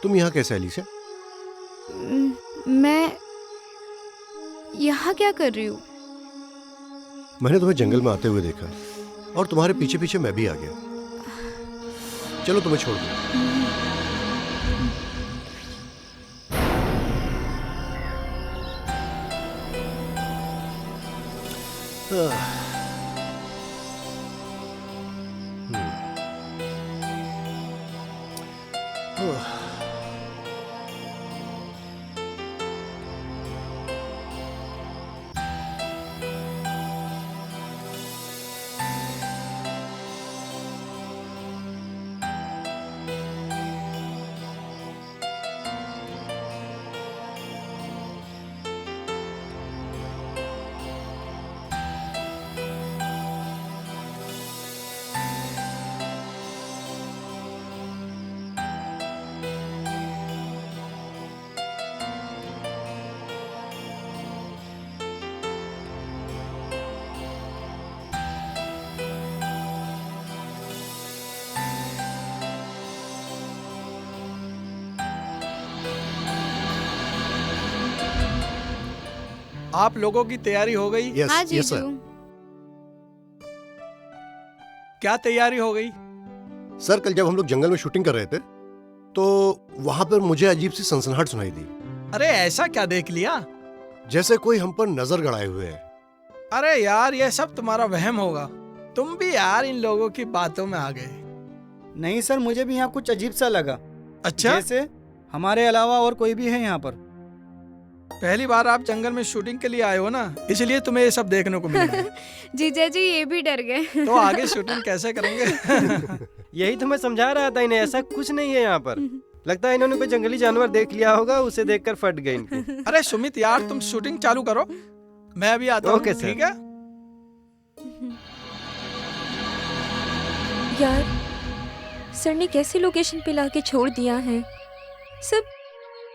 तुम यहाँ कैसे अलीशा? मैं यहाँ क्या कर रही हूँ? मैंने तुम्हें जंगल में आते हुए देखा और तुम्हारे पीछे पीछे मैं भी आ गया। चलो तुम्हें छोड़ दो। आप लोगों की तैयारी हो गई? यस, हाँ यस सर। क्या तैयारी हो गई? सर कल जब हम लोग जंगल में शूटिंग कर रहे थे तो वहां पर मुझे अजीब सी सनसनाहट सुनाई दी। अरे ऐसा क्या देख लिया? जैसे कोई हम पर नजर गड़ाए हुए है। अरे यार ये सब तुम्हारा वहम होगा। तुम भी यार इन लोगों की बातों में आ गए। नहीं सर, मुझे भी यहाँ कुछ अजीब सा लगा। अच्छा? जैसे हमारे अलावा और कोई भी है यहाँ पर। पहली बार आप जंगल में शूटिंग के लिए आए हो ना, इसलिए तुम्हें ये सब देखने को मिला। जीजा जी ये भी डर गए। तो आगे शूटिंग कैसे करेंगे? यही तो मैं समझा रहा था इन्हें, ऐसा कुछ नहीं है यहाँ पर। लगता है इन्होंने कोई जंगली जानवर देख लिया होगा, उसे देखकर फट गए इनके। अरे सुमित यार तुम शूटिंग चालू करो, मैं अभी आता हूँ। Okay sir. ठीक है यार सर ने कैसे लोकेशन पे लाके छोड़ दिया है। सब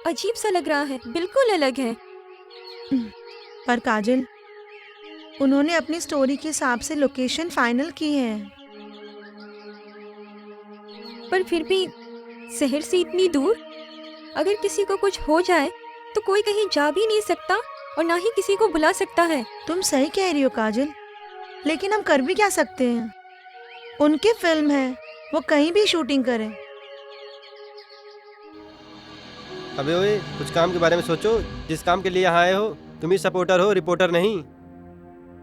अजीब सा लग रहा है, बिल्कुल अलग है। पर काजल, उन्होंने अपनी स्टोरी के हिसाब से लोकेशन फाइनल की है। पर फिर भी शहर से इतनी दूर, अगर किसी को कुछ हो जाए तो कोई कहीं जा भी नहीं सकता और ना ही किसी को बुला सकता है। तुम सही कह रही हो काजल, लेकिन हम कर भी क्या सकते हैं? उनकी फिल्म है, वो कहीं भी शूटिंग करें। अबे ओए, कुछ काम के बारे में सोचो। जिस काम के लिए यहाँ आए हो, तुम ही सपोर्टर हो, रिपोर्टर नहीं।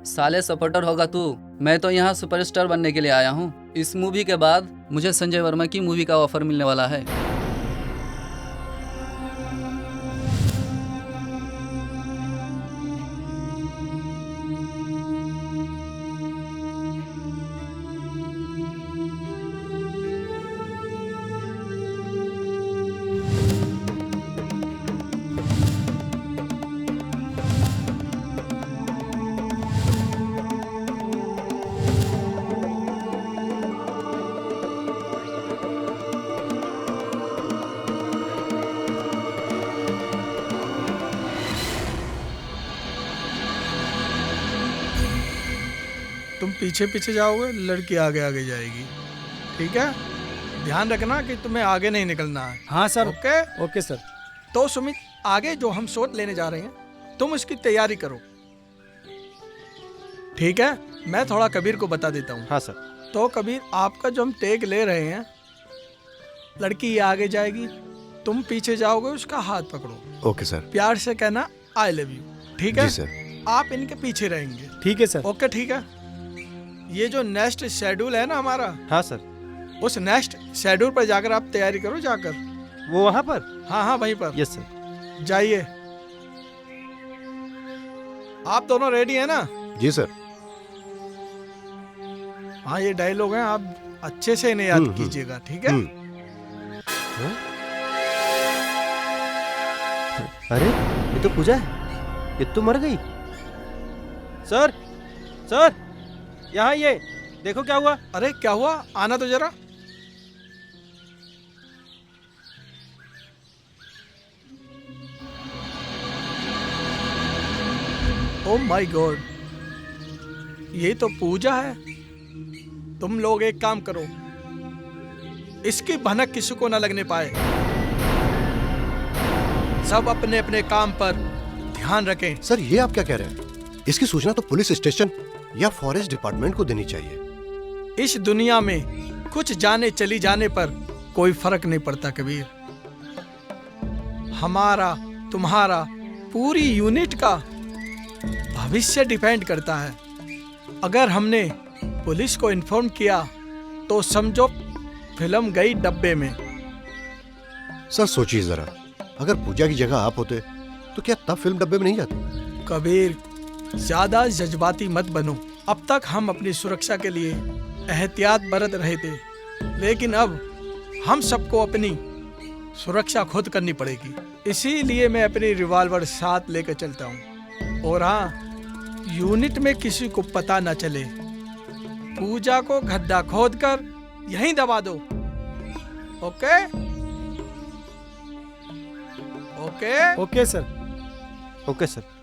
साले सपोर्टर होगा तू, मैं तो यहाँ सुपरस्टार बनने के लिए आया हूँ। इस मूवी के बाद मुझे संजय वर्मा की मूवी का ऑफर मिलने वाला है। तुम पीछे पीछे जाओगे, लड़की आगे आगे जाएगी। ठीक है, ध्यान रखना कि तुम्हें आगे नहीं निकलना है। हाँ सर। Okay okay sir. तो सुमित, आगे जो हम शॉट लेने जा रहे हैं तुम उसकी तैयारी करो। ठीक है, मैं थोड़ा कबीर को बता देता हूँ। हाँ सर। तो कबीर, आपका जो हम टेक ले रहे हैं, लड़की ये आगे जाएगी, तुम पीछे जाओगे, उसका हाथ पकड़ो। Okay sir. प्यार से कहना आई लव यू। ठीक है जी सर। आप इनके पीछे रहेंगे। ठीक है सर। ओके ठीक है। ये जो नेक्स्ट शेड्यूल है ना हमारा, हाँ सर, उस नेक्स्ट शेड्यूल पर जाकर आप तैयारी करो। जाकर वो वहाँ पर? हाँ हाँ वहीं पर। Yes sir. जाइए। आप दोनों रेडी है ना? जी सर। हाँ ये डायलॉग है, आप अच्छे से इन्हें याद कीजिएगा। ठीक है? अरे ये तो पूजा है, ये तो मर गई। सर सर, यहाँ ये देखो क्या हुआ। अरे क्या हुआ, आना तो जरा। ओह माय गॉड, ये तो पूजा है। तुम लोग एक काम करो, इसकी भनक किसी को न लगने पाए। सब अपने अपने काम पर ध्यान रखें। सर ये आप क्या कह रहे हैं? इसकी सूचना तो पुलिस स्टेशन या फॉरेस्ट डिपार्टमेंट को देनी चाहिए। इस दुनिया में कुछ जाने चली जाने पर कोई फर्क नहीं पड़ता कबीर। हमारा तुम्हारा पूरी यूनिट का भविष्य डिपेंड करता है। अगर हमने पुलिस को इन्फॉर्म किया तो समझो फिल्म गई डब्बे में। सर सोचिए जरा, अगर पूजा की जगह आप होते तो क्या तब फिल्म डब्बे में नहीं जाती? कबीर, ज्यादा जज्बाती मत बनो। अब तक हम अपनी सुरक्षा के लिए एहतियात बरत रहे थे, लेकिन अब हम सबको अपनी सुरक्षा खुद करनी पड़ेगी। इसीलिए मैं अपनी रिवॉल्वर साथ लेकर चलता हूँ। और हाँ, यूनिट में किसी को पता न चले। पूजा को गड्ढा खोदकर यहीं दबा दो। Okay? Okay? Okay sir. Okay sir.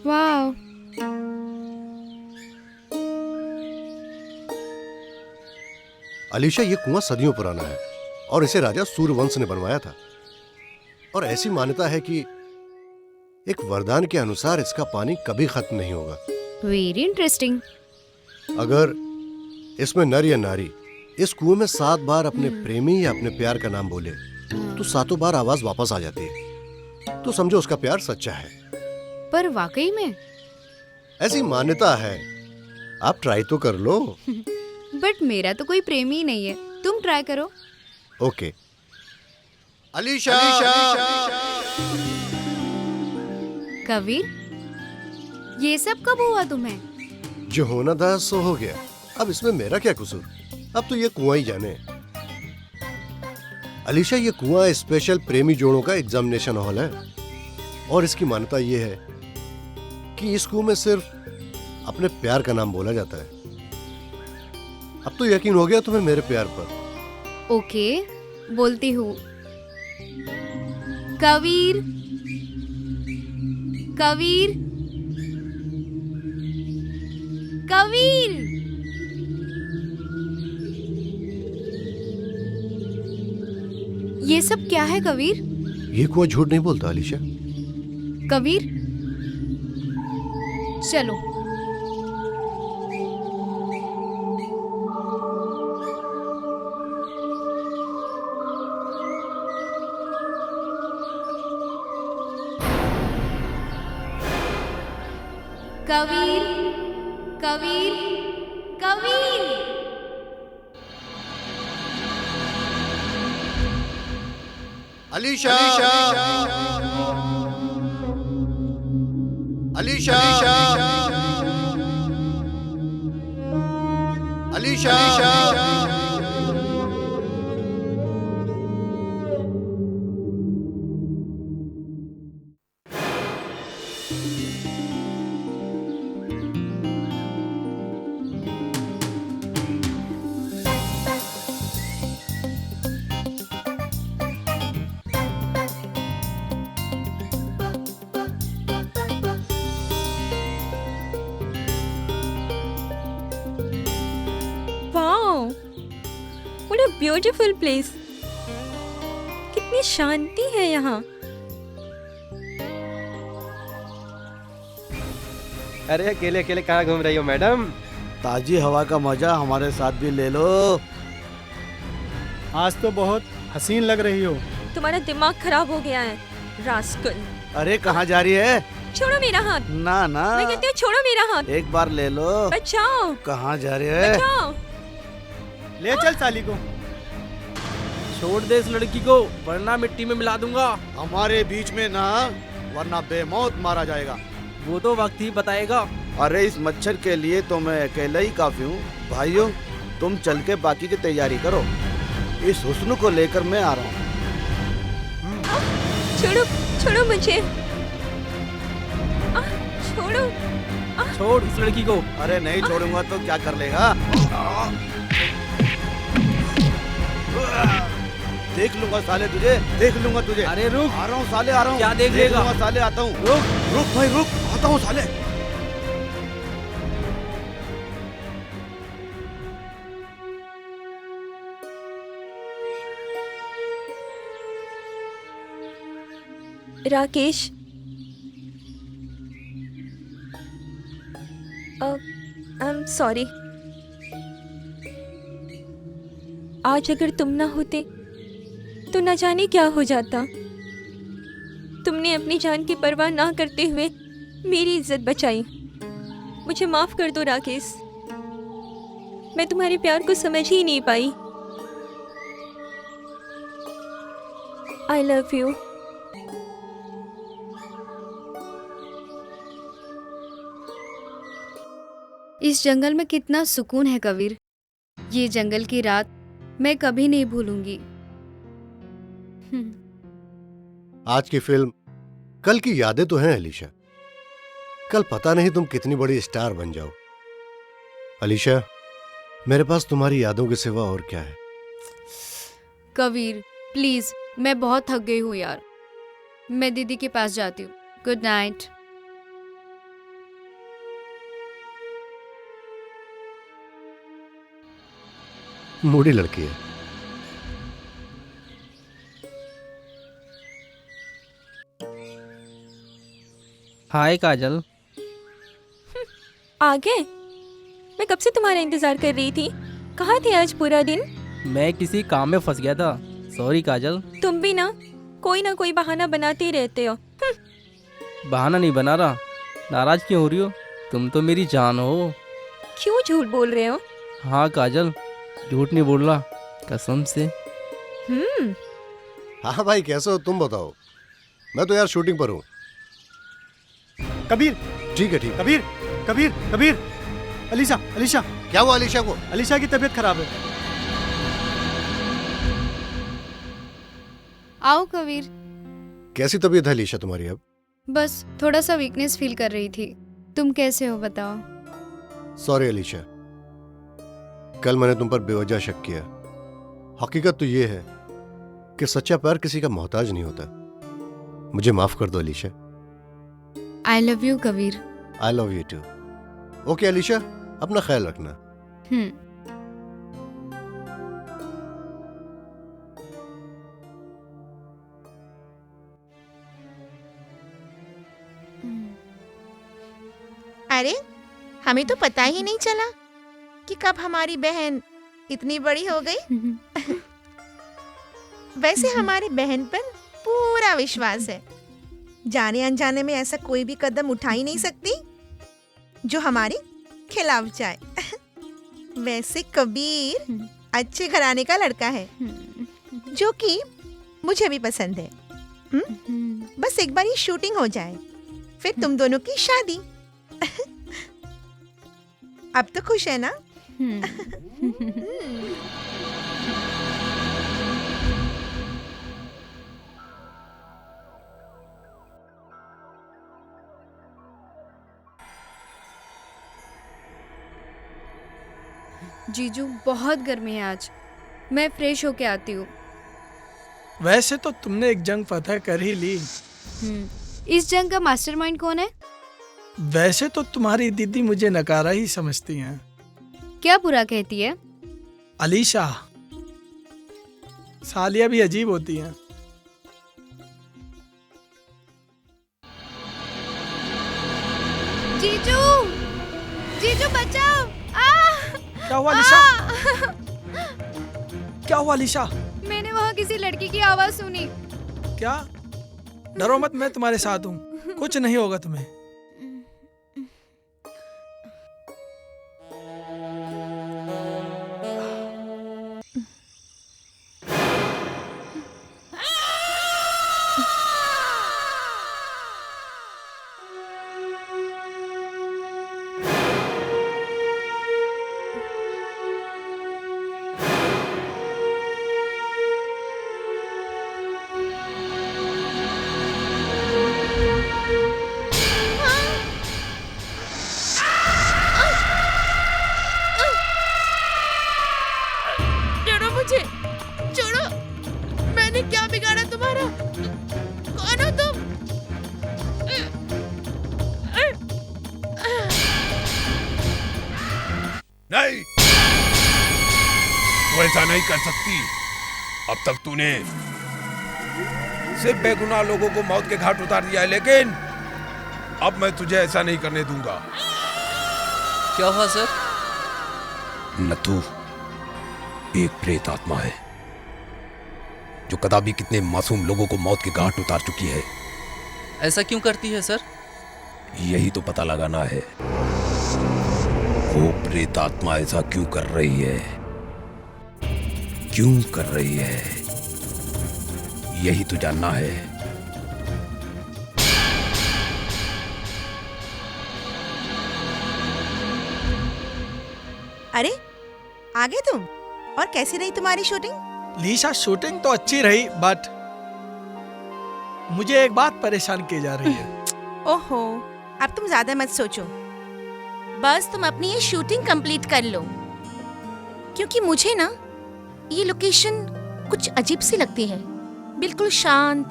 वाह, अलीशा, ये कुआं सदियों पुराना है और इसे राजा सूर्यवंश ने बनवाया था। और ऐसी मान्यता है कि एक वरदान के अनुसार इसका पानी कभी खत्म नहीं होगा। Very interesting. अगर इसमें नर या नारी इस कुएं में 7 बार अपने प्रेमी या अपने प्यार का नाम बोले तो 7 बार आवाज वापस आ जाती है। तो समझो उसका प्यार सच्चा है। पर वाकई में? ऐसी मान्यता है। आप ट्राई तो कर लो। बट मेरा तो कोई प्रेमी ही नहीं है। तुम ट्राई करो। ओके। अलीशा। कबीर, ये सब कब हुआ तुम्हें? जो होना था सो हो गया। अब इसमें मेरा क्या कसूर? अब तो ये कुआं ही जाने। अलीशा, ये कुआं स्पेशल प्रेमी जोड़ों का एग्जामिनेशन हॉल है और इसकी मान्यता ये है कि इस कुएं में सिर्फ अपने प्यार का नाम बोला जाता है। अब तो यकीन हो गया तुम्हें मेरे प्यार पर। ओके, बोलती हूँ। कबीर, कबीर, कबीर। ये सब क्या है कबीर? ये कुआं झूठ नहीं बोलता अलीशा। कबीर, चलो। Kabir, Kabir, Kabir. Alisha, Alisha, Alisha. What a beautiful place. कितनी शांति है यहाँ। अरे अकेले अकेले कहाँ घूम रही हो मैडम? ताजी हवा का मजा हमारे साथ भी ले लो। आज तो बहुत हसीन लग रही हो। तुम्हारा दिमाग खराब हो गया है, रास्कल। अरे कहाँ जा रही है? छोड़ो मेरा हाथ। ना ना, मैं कहती हूँ छोड़ो मेरा हाथ। एक बार ले लो। बचाओ। कहाँ जा रही है? बचाओ। ले चल साली को। छोड़ दे इस लड़की को, वरना मिट्टी में मिला दूंगा। हमारे बीच में ना, वरना बेमौत मारा जाएगा। वो तो वक्त ही बताएगा। अरे इस मच्छर के लिए तो मैं अकेला ही काफी हूँ। भाइयों, तुम चल के बाकी की तैयारी करो। इस हुस्न को लेकर मैं आ रहा हूँ। छोड़ो, छोड़ो मुझे। छोड़ो। छोड़ इस लड़की को। अरे नहीं छोड़ूंगा तो क्या कर लेगा? देख लूंगा साले तुझे, देख लूंगा तुझे। अरे रुक, आ रहा हूँ साले, आ रहा हूँ। क्या देख लेगा? लूंगा साले, आता हूँ। रुक रुक भाई रुक, आता हूँ साले। Rakesh, I am sorry. आज अगर तुम ना होते तो न जाने क्या हो जाता। तुमने अपनी जान की परवाह ना करते हुए मेरी इज्जत बचाई। मुझे माफ कर दो राकेश, मैं तुम्हारे प्यार को समझ ही नहीं पाई। आई लव यू। इस जंगल में कितना सुकून है कबीर। ये जंगल की रात मैं कभी नहीं भूलूंगी। आज की फिल्म कल की यादें तो हैं अलीशा। कल पता नहीं तुम कितनी बड़ी स्टार बन जाओ। अलीशा, मेरे पास तुम्हारी यादों के सिवा और क्या है? कबीर प्लीज, मैं बहुत थक गई हूँ यार। मैं दीदी के पास जाती हूँ। Good night. मूडी लड़की है। हाय काजल। आ गए? मैं कब से तुम्हारा इंतजार कर रही थी। कहाँ थे आज पूरा दिन? मैं किसी काम में फंस गया था, सॉरी काजल। तुम भी ना कोई बहाना बनाते ही रहते हो। बहाना नहीं बना रहा। नाराज क्यों हो रही हो? तुम तो मेरी जान हो। क्यों झूठ बोल रहे हो? हाँ काजल, झूठ नहीं बोल रहा, कसम से। हाँ भाई, कैसे हो तुम बताओ? मैं तो यार शूटिंग पर हूँ। कबीर, ठीक है ठीक। कबीर कबीर कबीर, अलीशा अलीशा। क्या हुआ अलीशा को? अलीशा की तबीयत खराब है। आओ कबीर। कैसी तबीयत है अलीशा तुम्हारी अब? बस थोड़ा सा वीकनेस फील कर रही थी। तुम कैसे हो बताओ? सॉरी अलीशा, कल मैंने तुम पर बेवजह शक किया। हकीकत तो ये है कि सच्चा प्यार किसी का मोहताज नहीं होता। मुझे माफ कर दो Alisha. I love you Kabir. I love you too. Okay Alisha, अपना ख्याल रखना। अरे, हमें तो पता ही नहीं चला कि कब हमारी बहन इतनी बड़ी हो गई। वैसे हमारी बहन पर पूरा विश्वास है। जाने अनजाने में ऐसा कोई भी कदम उठा ही नहीं सकती जो हमारे खिलाफ जाए। वैसे कबीर अच्छे घराने का लड़का है, जो कि मुझे भी पसंद है। बस एक बार ये शूटिंग हो जाए, फिर तुम दोनों की शादी। अब तो खुश है ना? जीजू बहुत गर्मी है आज, मैं फ्रेश होके आती हूँ। वैसे तो तुमने एक जंग फतह कर ही ली। इस जंग का मास्टरमाइंड कौन है? वैसे तो तुम्हारी दीदी मुझे नकारा ही समझती हैं। क्या बुरा कहती है? अलीशा, सालिया भी अजीब होती हैं। जीजू, जीजू बचाओ! क्या हुआ अलीशा? क्या हुआ अलीशा? मैंने वहाँ किसी लड़की की आवाज सुनी। क्या? डरो मत, मैं तुम्हारे साथ हूँ, कुछ नहीं होगा तुम्हें। ऐसा नहीं कर सकती। अब तक तूने सिर्फ बेगुनाह लोगों को मौत के घाट उतार दिया है, लेकिन अब मैं तुझे ऐसा नहीं करने दूंगा। क्या हुआ सर? नथु एक प्रेत आत्मा है जो कदापि कितने मासूम लोगों को मौत के घाट उतार चुकी है। ऐसा क्यों करती है सर? यही तो पता लगाना है, वो प्रेत आत्मा ऐसा क्यों कर रही है, क्यों कर रही है, यही तो जानना है। अरे आगे तुम, और कैसी रही तुम्हारी शूटिंग? लीशा शूटिंग तो अच्छी रही, बट मुझे एक बात परेशान की जा रही है। ओहो, अब तुम ज्यादा मत सोचो, बस तुम अपनी ये शूटिंग कंप्लीट कर लो, क्योंकि मुझे ना ये लोकेशन कुछ अजीब सी लगती है। बिल्कुल शांत,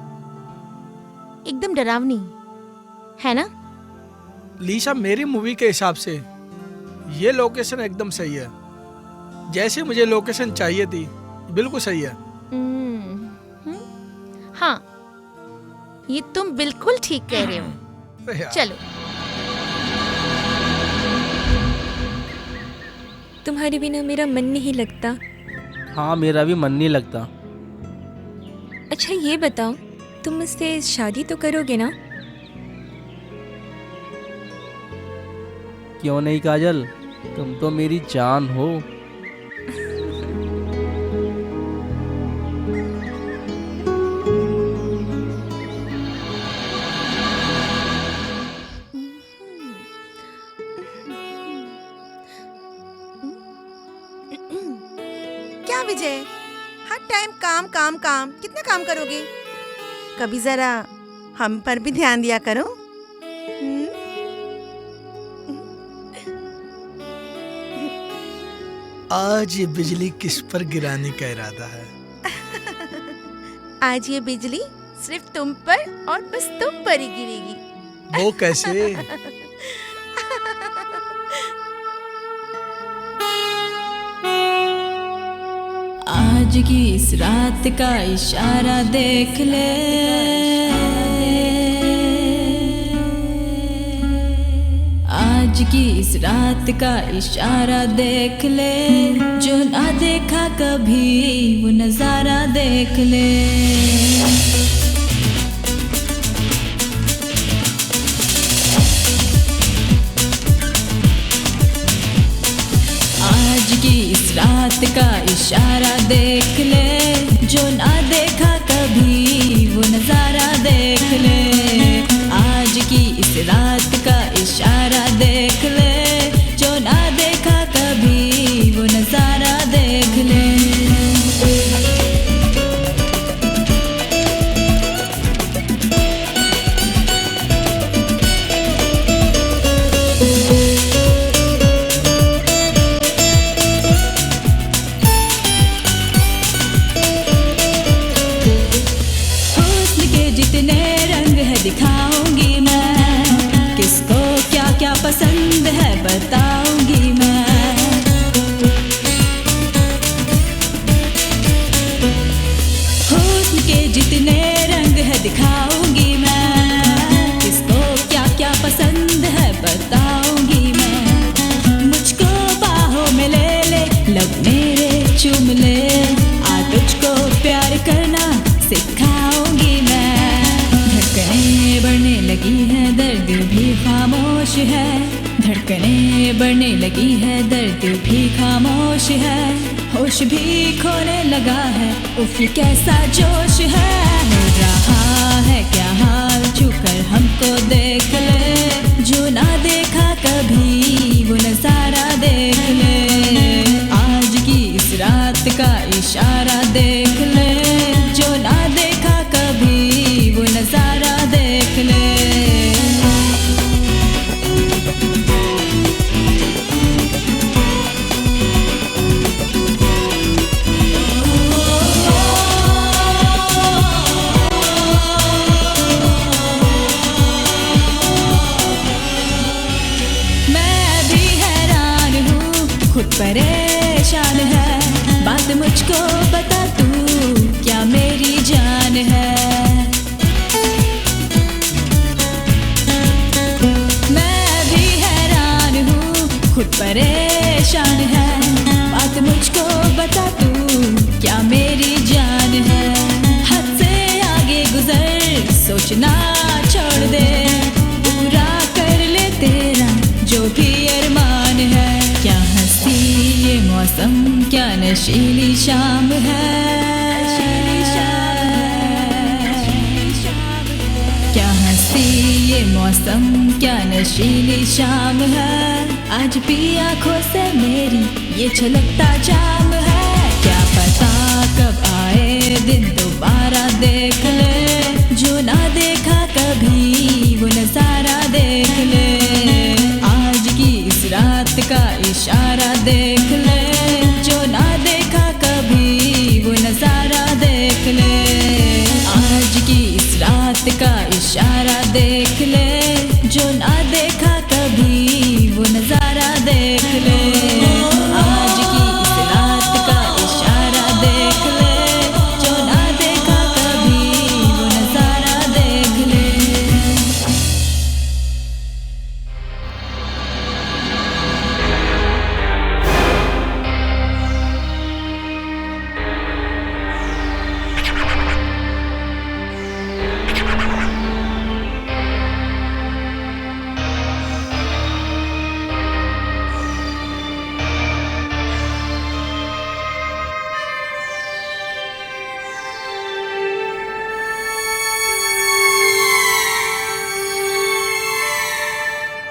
एकदम डरावनी, है ना? लीशा, मेरी मूवी के हिसाब से ये लोकेशन एकदम सही है। जैसे मुझे लोकेशन चाहिए थी, बिल्कुल सही है। हाँ, ये तुम बिल्कुल ठीक कह रहे हो। चलो। तुम्हारे बिना मेरा मन नहीं लगता। हाँ, मेरा भी मन नहीं लगता। अच्छा ये बताओ, तुम मुझसे शादी तो करोगे ना? क्यों नहीं काजल, तुम तो मेरी जान हो। क्या विजय, हर टाइम काम काम काम, कितना काम करोगे? कभी जरा हम पर भी ध्यान दिया करो। आज ये बिजली किस पर गिराने का इरादा है? आज ये बिजली सिर्फ तुम पर और बस तुम पर ही गिरेगी। वो कैसे? आज की इस रात का इशारा देख ले, आज की इस रात का इशारा देख ले, जो ना देखा कभी वो नजारा देख ले। आज की इस रात का इशारा देख ले, जो ना देखा कभी वो नजारा देख ले। आज की इस रात का इशारा देख ले, जो ना देखा कभी वो नजारा देख ले। दिखाऊंगी मैं, किसको क्या क्या पसंद है बताऊंगी मैं। हुस्न के जितने रंग है दिखाऊंगी मैं, किसको क्या क्या पसंद है बताऊंगी मैं। मुझको बाहों में ले ले, लब मेरे चूम ले, आ तुझको प्यार करना सिखाऊंगी मैं। धड़कनें बढ़ने लगी है, दर्द भी खामोश है, धड़कनें बढ़ने लगी है, दर्द भी खामोश है, होश भी खोने लगा है, उफ कैसा जोश है। हो रहा है क्या हाल, छूकर हमको देख ले, जो ना देखा कभी वो नजारा देख ले। आज की इस रात का इशारा देख ले, जो ना देखा कभी वो नजारा देख ले। मैं भी हैरान हूँ, खुद परेशान है, बात मुझको बता तू क्या मेरी जान है। मैं भी हैरान हूँ, खुद परेशान है। बात मुझको बता तू क्या मेरी जान है। हद से आगे गुजर सोचना छोड़ दे, पूरा कर ले तेरा जो भी अरमान है। क्या हंसी ये मौसम, क्या नशीली शाम है। क्या हंसी ये मौसम, क्या नशीली शाम है। आज भी आंखों से मेरी ये छलकता जाम है। क्या पता कब आए दिन दोबारा देख ले, जो ना देखा कभी वो नजारा देख ले। आज की इस रात का इशारा देख ले, जो ना देखा कभी वो नजारा देख ले। आज की इस रात का इशारा देख ले, जो ना देखा कभी वो नजारा देख ले। आज की इस रात का इशारा देख ले, जो ना देखा कभी वो नजारा देख ले।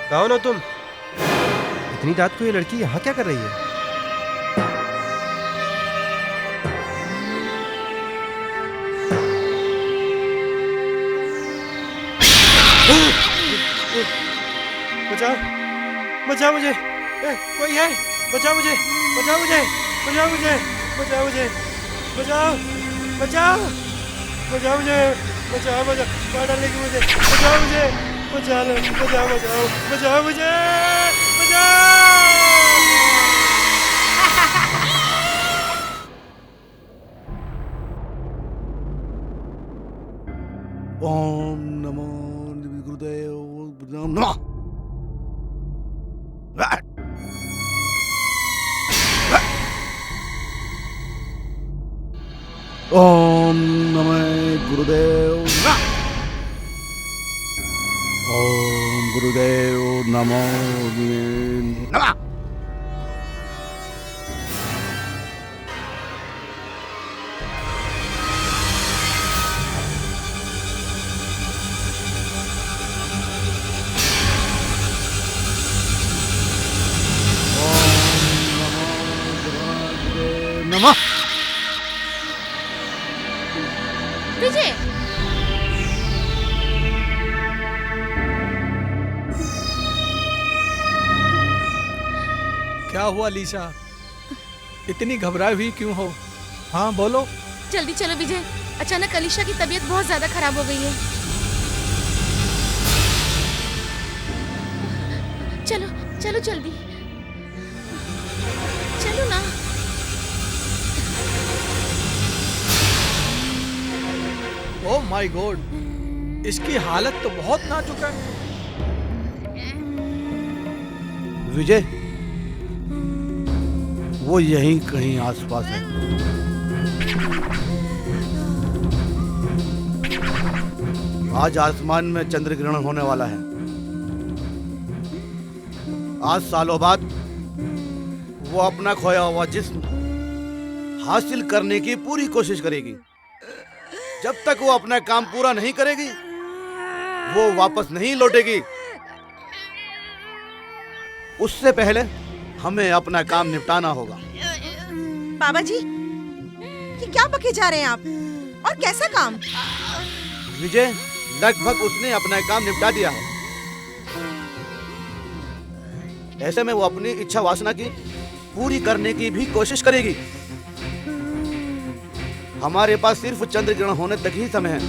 कौन हो तुम? इतनी रात को ये लड़की यहाँ क्या कर रही है? बचाओ, बचाओ मुझे। कोई है? बचाओ मुझे, बचाओ मुझे, बचाओ मुझे, बचाओ मुझे, बचाओ, बचाओ, बचाओ मुझे, बचाओ, बचाओ, मार डालेगी मुझे, बचाओ मुझे, बचाओ, बचाओ, बचाओ, बचाओ मुझे, बचाओ। ओम नमो गुरुदेव नमः। ओम नमः गुरुदेव नमः। ओम गुरुदेव नमो नमः। नमः। विजय, क्या हुआ लीसा? इतनी घबराई हुई क्यों हो? हाँ बोलो। जल्दी चलो विजय, अचानक अलीशा की तबीयत बहुत ज्यादा खराब हो गई है। चलो चलो जल्दी, चलो ना। ओह माय गॉड, इसकी हालत तो बहुत नाजुक है। विजय, वो यहीं कहीं आसपास है। आज आसमान में चंद्र ग्रहण होने वाला है। आज सालों बाद वो अपना खोया हुआ जिस्म हासिल करने की पूरी कोशिश करेगी। जब तक वो अपना काम पूरा नहीं करेगी, वो वापस नहीं लौटेगी। उससे पहले हमें अपना काम निपटाना होगा। बाबा जी, ये क्या बके जा रहे हैं आप? और कैसा काम? विजय, लगभग उसने अपना काम निपटा दिया है। ऐसे में वो अपनी इच्छा वासना की पूरी करने की भी कोशिश करेगी। हमारे पास सिर्फ चंद्र ग्रहण होने तक ही समय है।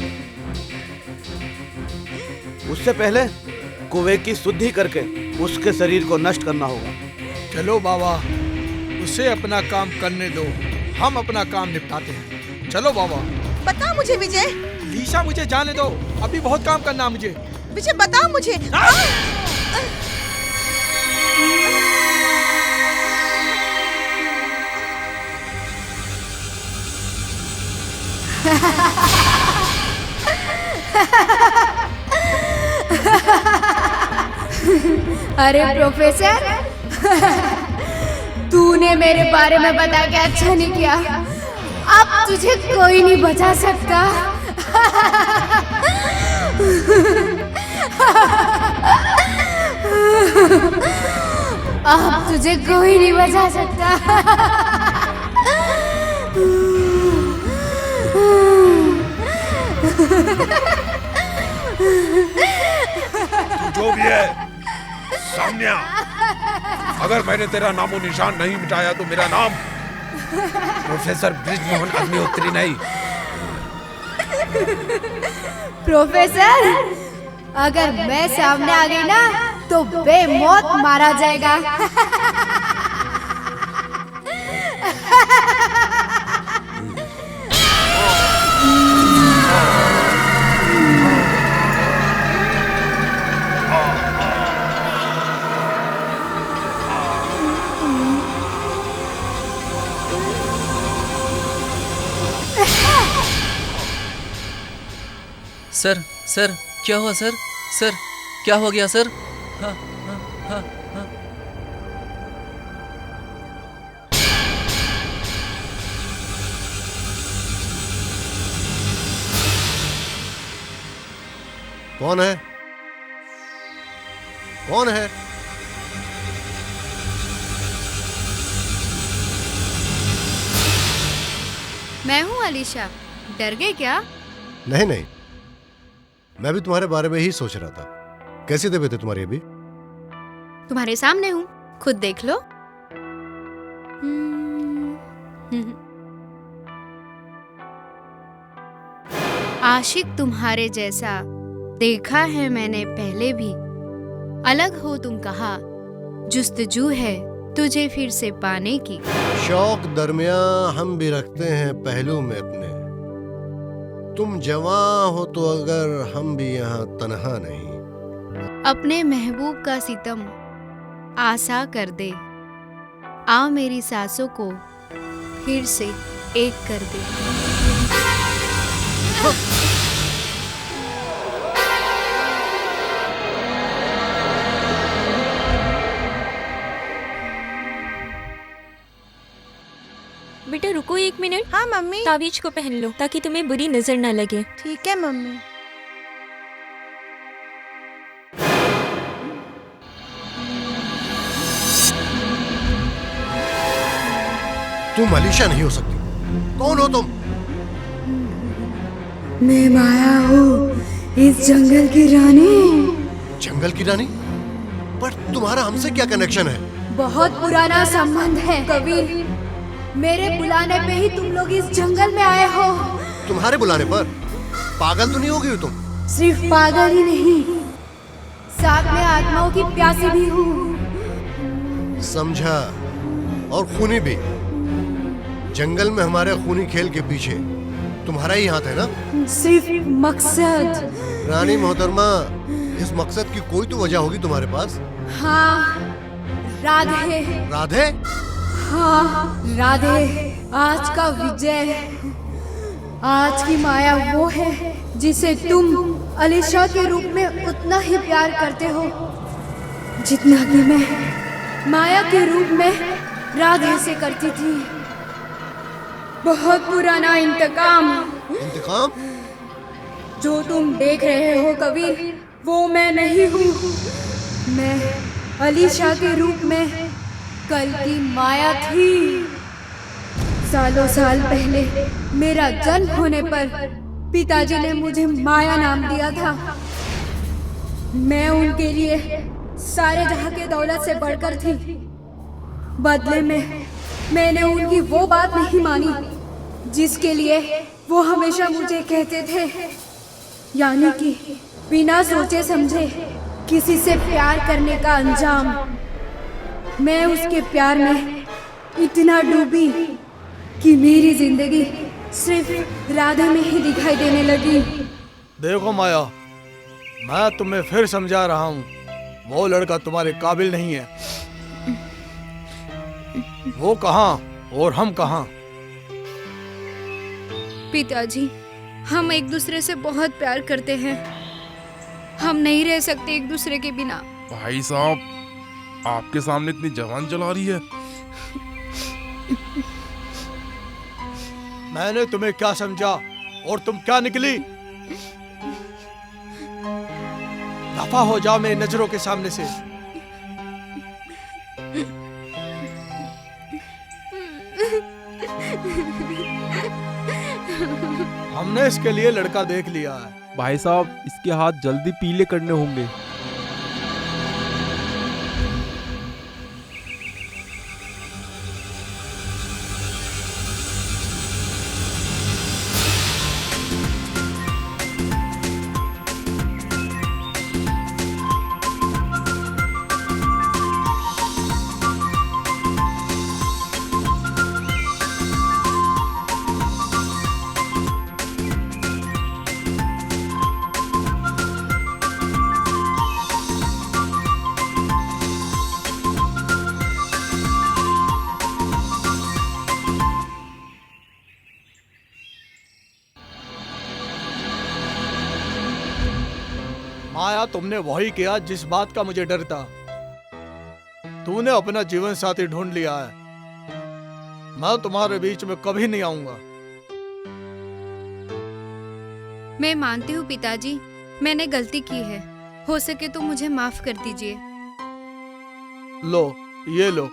उससे पहले कुएं की शुद्धि करके उसके शरीर को नष्ट करना होगा। चलो बाबा, उसे अपना काम करने दो। हम अपना काम निपटाते हैं। चलो बाबा। बता मुझे विजय। लीशा मुझे जाने दो, अभी बहुत काम करना है मुझे। विजय बता मुझे। अरे प्रोफेसर, तूने मेरे बारे में बता के अच्छा नहीं किया। अब तुझे कोई नहीं बचा सकता। अब तुझे कोई नहीं बचा सकता। तू जो भी है सामने आ। अगर मैंने तेरा नामो निशान नहीं मिटाया तो मेरा नाम प्रोफेसर ब्रिजमोहन अग्निहोत्री नहीं। प्रोफेसर, अगर मैं सामने आ गई ना तो बेमौत मारा जाएगा। सर, सर, क्या हुआ सर? सर, क्या हो गया सर? हाँ, हाँ, हाँ, हाँ। कौन है? कौन है? मैं हूँ अलीशा। डर गए क्या? नहीं नहीं, मैं भी तुम्हारे बारे में ही सोच रहा था। कैसी तबीयत है तुम्हारी अभी? तुम्हारे सामने हूँ, खुद देख लो। आशिक तुम्हारे जैसा देखा है मैंने पहले भी। अलग हो तुम कहा, जुस्तजू है तुझे फिर से पाने की। शौक दरमियां हम भी रखते हैं पहलू में अपने। तुम जवां हो तो अगर हम भी यहाँ तन्हा नहीं। अपने महबूब का सितम आसा कर दे। आ मेरी सांसों को फिर से एक कर दे। बेटा रुको 1 मिनट। हाँ मम्मी। तावीज को पहन लो ताकि तुम्हें बुरी नजर ना लगे। ठीक है मम्मी। तुम अलीशा नहीं हो सकती। कौन हो तुम? मैं माया हूँ, इस जंगल की रानी। जंगल की रानी? पर तुम्हारा हमसे क्या कनेक्शन है? बहुत पुराना संबंध है कबीर। मेरे बुलाने पे ही तुम लोग इस जंगल में आए हो। तुम्हारे बुलाने पर? पागल तो नहीं हो गई तुम? सिर्फ पागल ही नहीं, साथ में आत्माओं की प्यासी भी हूँ। समझा। और खूनी भी। जंगल में हमारे खूनी खेल के पीछे तुम्हारा ही हाथ है ना? सिर्फ मकसद। रानी मोहतरमा, इस मकसद की कोई तो वजह होगी तुम्हारे पास। हाँ, राधे। राधे? हाँ राधे। आज का विजय, आज की माया वो है जिसे तुम अलीशा के रूप में उतना ही प्यार करते हो जितना कि मैं माया के रूप में राधे से करती थी। बहुत पुराना इंतकाम। इंतकाम? जो तुम देख रहे हो कबीर, वो मैं नहीं हूँ। मैं अलीशा के रूप में कल की माया थी। सालों साल पहले मेरा जन्म होने पर पिताजी ने मुझे माया नाम दिया था। मैं उनके लिए सारे जहां के दौलत से बढ़कर थी। बदले में मैंने उनकी वो बात नहीं मानी जिसके लिए वो हमेशा मुझे कहते थे, यानी कि बिना सोचे समझे किसी से प्यार करने का अंजाम। मैं उसके प्यार में इतना डूबी कि मेरी जिंदगी सिर्फ राधा में ही दिखाई देने लगी। देखो माया, मैं तुम्हें फिर समझा रहा हूँ, वो लड़का तुम्हारे काबिल नहीं है। वो कहाँ और हम कहाँ? पिताजी, हम एक दूसरे से बहुत प्यार करते हैं। हम नहीं रह सकते एक दूसरे के बिना। भाई साहब, आपके सामने इतनी जवान चला रही है। मैंने तुम्हें क्या समझा और तुम क्या निकली? दफा हो जाओ मेरी नजरों के सामने से। हमने इसके लिए लड़का देख लिया है। भाई साहब, इसके हाथ जल्दी पीले करने होंगे। माया, तुमने वही किया जिस बात का मुझे डर था। तूने अपना जीवन साथी ढूंढ लिया है। मैं तुम्हारे बीच में कभी नहीं आऊंगा। मैं मानती हूँ पिताजी, मैंने गलती की है। हो सके तो मुझे माफ कर दीजिए। लो, ये लो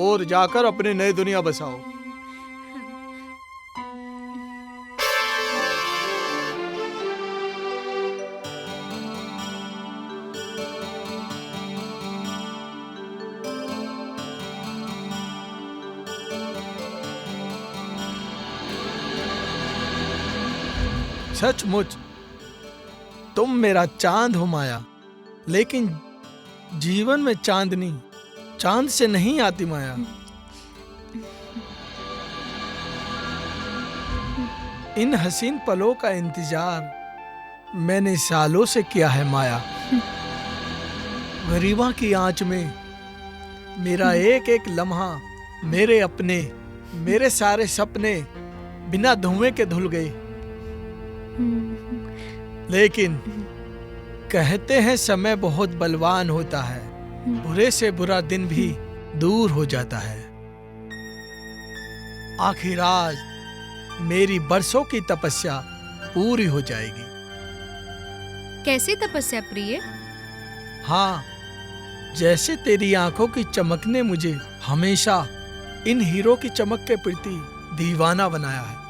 और जाकर अपनी नई दुनिया बसाओ। सचमुच तुम मेरा चांद हो माया, लेकिन जीवन में चांदनी चांद से नहीं आती माया। इन हसीन पलों का इंतजार मैंने सालों से किया है माया। गरीबा की आंच में मेरा एक एक लम्हा, मेरे अपने, मेरे सारे सपने बिना धुएं के धुल गए। लेकिन कहते हैं समय बहुत बलवान होता है, बुरे से बुरा दिन भी दूर हो जाता है। आखिर आज मेरी बरसों की तपस्या पूरी हो जाएगी। कैसी तपस्या प्रिय? हाँ, जैसे तेरी आंखों की चमक ने मुझे हमेशा इन हीरो की चमक के प्रति दीवाना बनाया है।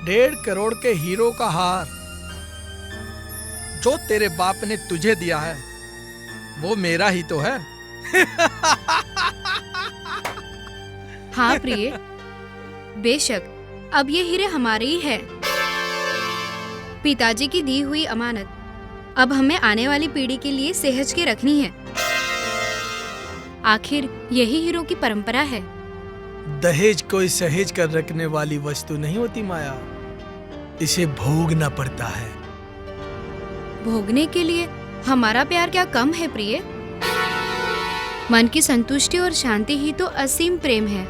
1.5 करोड़ के हीरो का हार जो तेरे बाप ने तुझे दिया है, वो मेरा ही तो है। हाँ प्रिय, बेशक अब ये हीरे हमारे ही हैं। पिताजी की दी हुई अमानत अब हमें आने वाली पीढ़ी के लिए सहेज के रखनी है। आखिर यही हीरो की परंपरा है। दहेज कोई सहेज कर रखने वाली वस्तु नहीं होती माया, इसे भोगना पड़ता है। भोगने के लिए हमारा प्यार क्या कम है प्रिय? मन की संतुष्टि और शांति ही तो असीम प्रेम है।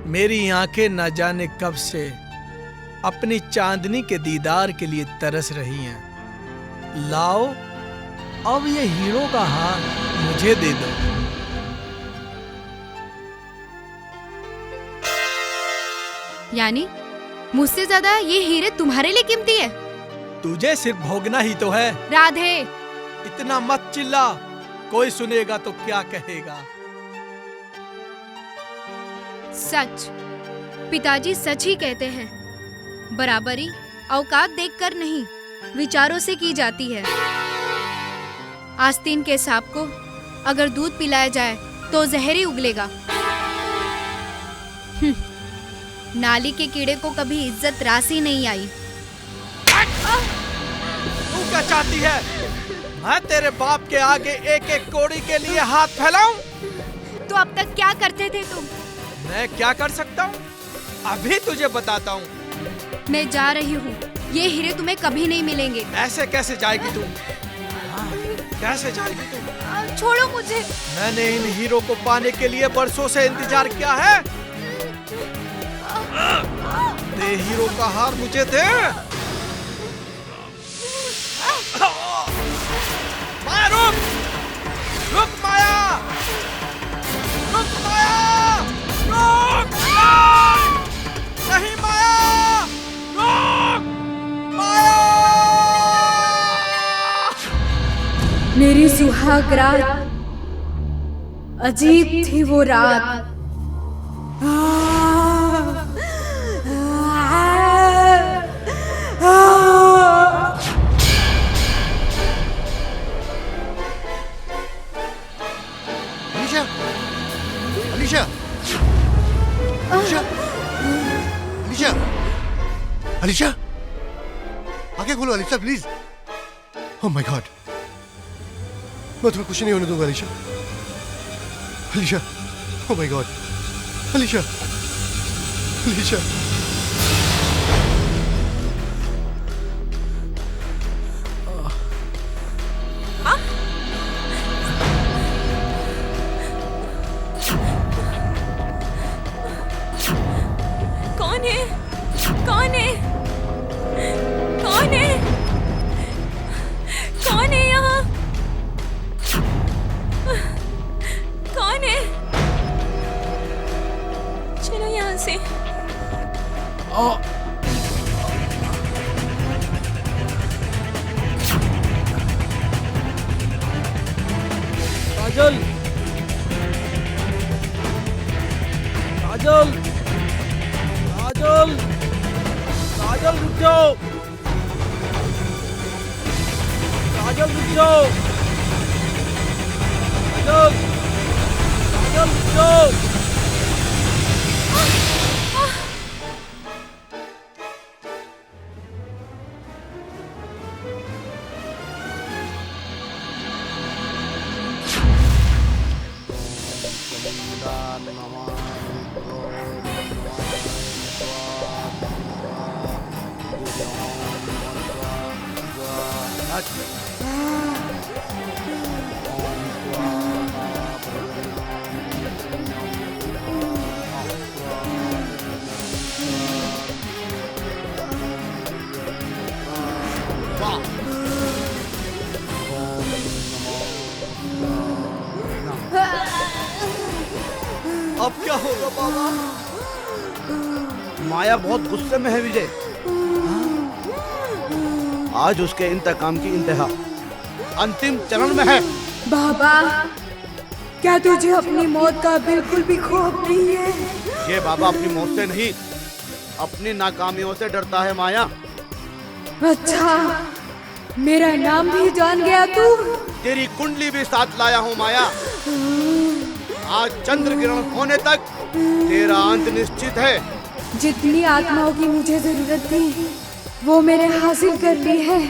मेरी आंखें न जाने कब से अपनी चांदनी के दीदार के लिए तरस रही हैं। लाओ, अब ये हीरो का हार मुझे दे दो। यानी मुझसे ज्यादा ये हीरे तुम्हारे लिए कीमती है? तुझे सिर्फ भोगना ही तो है। राधे, इतना मत चिल्ला, कोई सुनेगा तो क्या कहेगा। सच, पिताजी सच ही कहते हैं। बराबरी औकात देखकर नहीं, विचारों से की जाती है। आस्तीन के सांप को अगर दूध पिलाया जाए तो जहर ही उगलेगा। नाली के कीड़े को कभी इज्जत राशि नहीं आई। तू क्या चाहती है? मैं तेरे बाप के आगे एक एक कौड़ी के लिए हाथ फैलाऊं? तो अब तक क्या करते थे तुम? मैं क्या कर सकता हूँ? अभी तुझे बताता हूँ। मैं जा रही हूँ, ये हीरे तुम्हें कभी नहीं मिलेंगे। ऐसे कैसे जाएगी तू? कैसे जाएगी तू? छोड़ो मुझे। मैंने इन हीरो को पाने के लिए बरसों से इंतजार किया है। दे हीरो का हार मुझे दे। माया रुक, रुक माया, रुक माया, रुक, नहीं माया, रुक माया। मेरी सुहाग रात, अजीब थी वो रात। अलीशा, अलीशा, अलीशा, अलीशा, अलीशा, आंखें खोलो Alisha please. Oh my God, मैं तुम्हें कुछ नहीं होने दूंगा Alisha. Alisha, oh my God, Alisha, Alisha. कौन है? कौन है? कौन है? कौन है यहाँ? कौन है? चलो यहाँ से। काजल, काजल, काजल, काजल रुक जाओ, काजल रुक जाओ, काजल, काजल रुक जाओ। अब क्या होगा बाबा? माया बहुत गुस्से में है विजय। आज उसके इंतकाम की इंतहा अंतिम चरण में है। बाबा, क्या तुझे अपनी मौत का बिल्कुल भी खौफ नहीं है? ये बाबा अपनी मौत से नहीं, अपनी नाकामियों से डरता है माया। अच्छा, मेरा नाम भी जान गया तू? तेरी कुंडली भी साथ लाया हूँ माया। आज चंद्र ग्रहण होने तक तेरा अंत निश्चित है। जितनी आत्माओं की मुझे जरूरत थी वो मैंने हासिल कर ली है।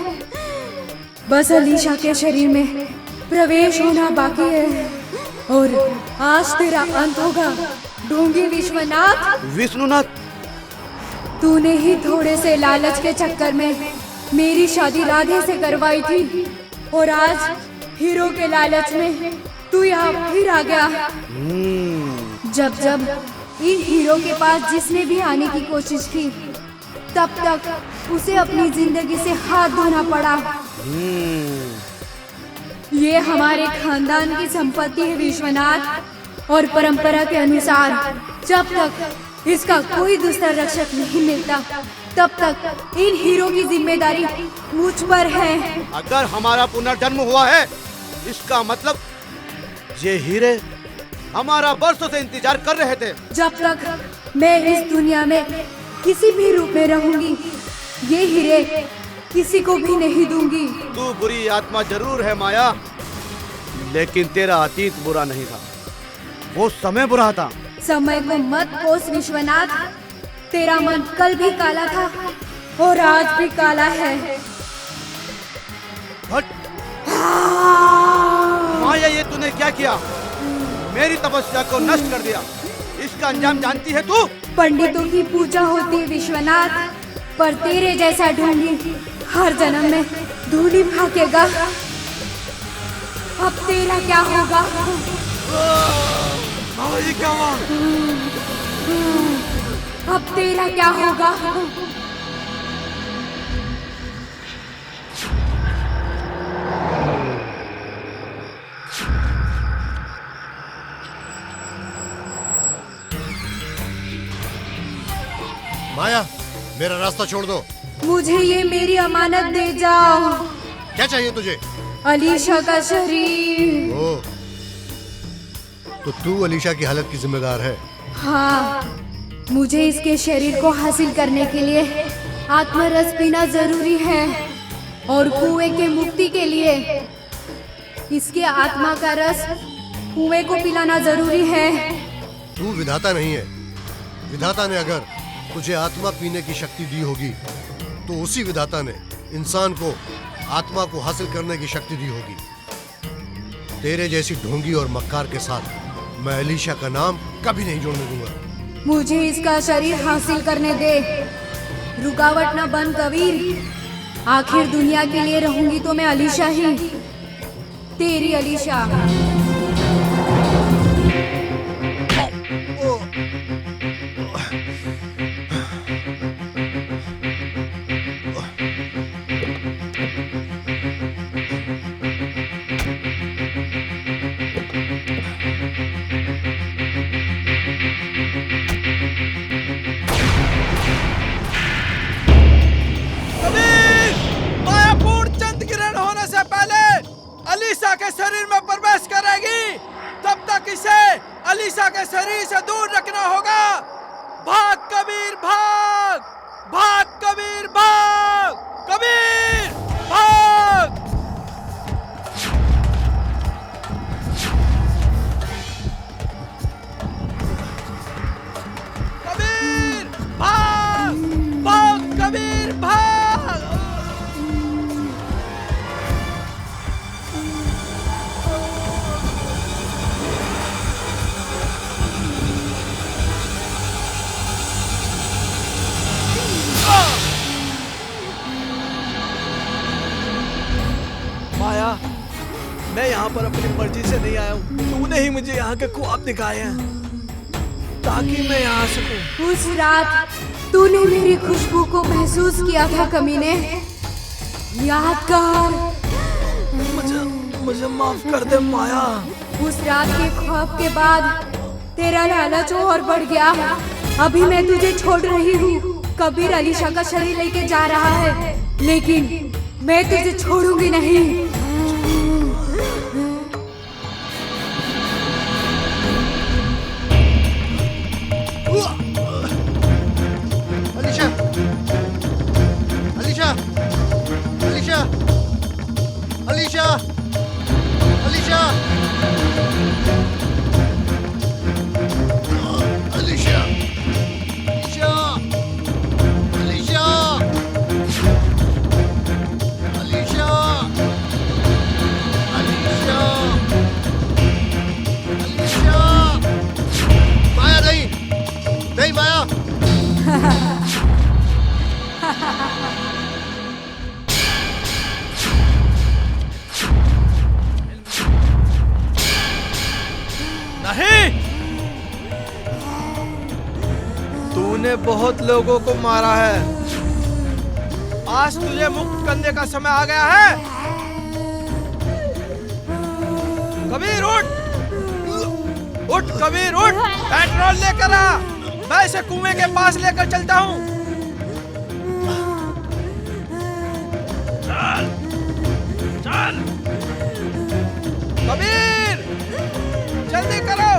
बस अलीशा के शरीर में प्रवेश होना बाकी है और आज तेरा अंत होगा। ढोंगी विश्वनाथ, विष्णुनाथ, तूने ही थोड़े से लालच के चक्कर में मेरी शादी राधे से करवाई थी और आज हीरो के लालच में तू यहाँ फिर आ गया। जब जब इन हीरो के पास जिसने भी आने की कोशिश की तब तक उसे अपनी जिंदगी से हाथ धोना पड़ा। ये हमारे खानदान की संपत्ति है विश्वनाथ, और परंपरा के अनुसार जब तक इसका कोई दूसरा रक्षक नहीं मिलता तब तक इन हीरो की जिम्मेदारी मुझ पर है। अगर हमारा पुनर्जन्म हुआ है इसका मतलब ये हीरे हमारा बरसों से इंतजार कर रहे थे। जब तक मैं इस दुनिया में किसी भी रूप में रहूंगी ये हीरे किसी को भी नहीं दूंगी। तू बुरी आत्मा जरूर है माया, लेकिन तेरा अतीत बुरा नहीं था, वो समय बुरा था। समय को मत कोस विश्वनाथ, तेरा मन कल भी काला था और आज भी काला है। माया, ये तूने क्या किया? मेरी तपस्या को नष्ट कर दिया। इसका अंजाम जानती है तू? पंडितों की पूजा होती है विश्वनाथ, पर तेरे जैसा ढोंगी हर जन्म में धूली फाकेगा। अब तेरा क्या होगा? अब तेरा क्या होगा? माया, मेरा रास्ता छोड़ दो। मुझे ये मेरी अमानत दे जाओ। क्या चाहिए तुझे? अलीशा का शरीर। ओ, तो तू अलीशा की हालत की जिम्मेदार है? हाँ, मुझे इसके शरीर को हासिल करने के लिए आत्मरस पीना जरूरी है, और कुएं के मुक्ति के लिए इसके आत्मा का रस कुएं को पिलाना जरूरी है। तू विधाता नहीं है। विधाता ने अगर तुझे आत्मा पीने की शक्ति दी होगी, तो उसी विधाता ने इंसान को आत्मा को हासिल करने की शक्ति दी होगी। तेरे जैसी ढोंगी और मक्कार के साथ मैं अलीशा का नाम कभी नहीं जोड़ने दूंगा। मुझे इसका शरीर हासिल करने दे। रुकावट न बन कबीर। आखिर दुनिया के लिए रहूंगी तो मैं अलीशा ही, तेरी अलीशा। अलीशा के शरीर में प्रवेश करेगी, तब तक इसे अलीशा के शरीर से दूर रखना होगा। भाग कबीर भाग, भाग कबीर भाग, कबीर भाग। कबीर भाग, भाग कबीर भाग। माया, मैं यहाँ पर अपनी मर्जी से नहीं आया हूँ। तूने ही मुझे यहाँ के ख्वाब दिखाए हैं ताकि मैं यहाँ आ सकूँ। उस रात तूने मेरी खुशबू को महसूस किया था कमीने, याद कर। मुझे माफ कर दे माया। उस रात के ख्वाब के बाद तेरा लालच और बढ़ गया। अभी मैं तुझे छोड़ रही हूँ। कबीर अलीशा का शरीर लेके जा रहा है, लेकिन मैं तुझे छोड़ूंगी नहीं। अलीशा, अलीशा, अलीशा, अलीशा, अलीशा, अलीशा, अलीशा, अलीशा, अलीशा, अलीशा, माया नहीं, नहीं माया। नहीं, तूने बहुत लोगों को मारा है। आज तुझे मुक्त करने का समय आ गया है। कबीर उठ, उठ कबीर उठ, पेट्रोल लेकर आ। मैं इसे कुएं के पास लेकर चलता हूँ। चल, चल। कबीर, जल्दी करो।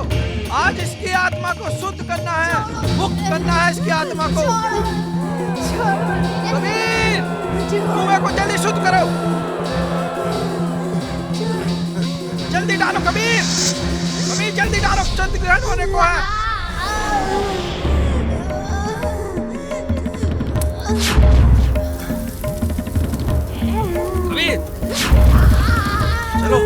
आज इसकी आत्मा को शुद्ध करना है, मुक्त करना है इसकी आत्मा को। कबीर, कुएं को जल्दी शुद्ध करो। जल्दी डालो कबीर, कबीर जल्दी डालो, चंद्र ग्रहण होने को है। कबीर, चलो।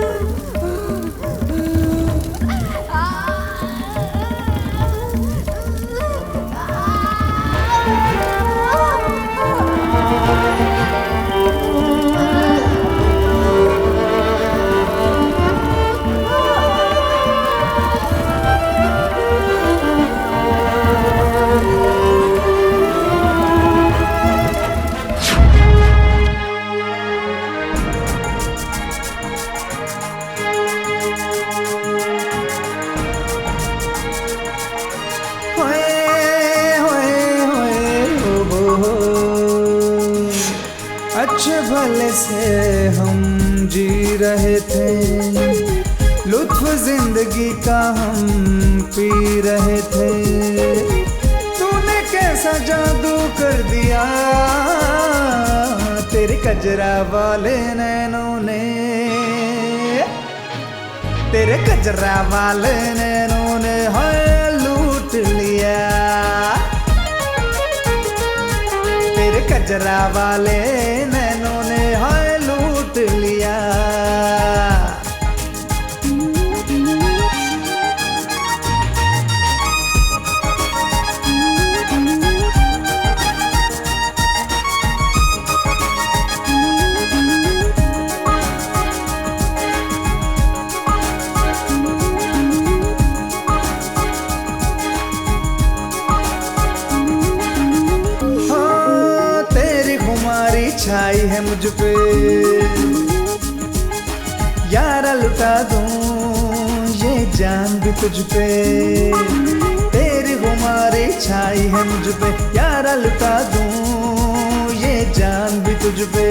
जिंदगी का हम पी रहे थे, तूने कैसा जादू कर दिया तेरे कजरा वाले नैनों ने, तेरे कजरा वाले नैनों ने हाय लूट लिया, तेरे कजरा वाले नैनों ने हाय लूट लिया। छाई है मुझ पे यारा लुटा दूं ये जान भी तुझ पे, तेरी खुमारी छाई है मुझ पे यारा लुटा दूं ये जान भी तुझ पे,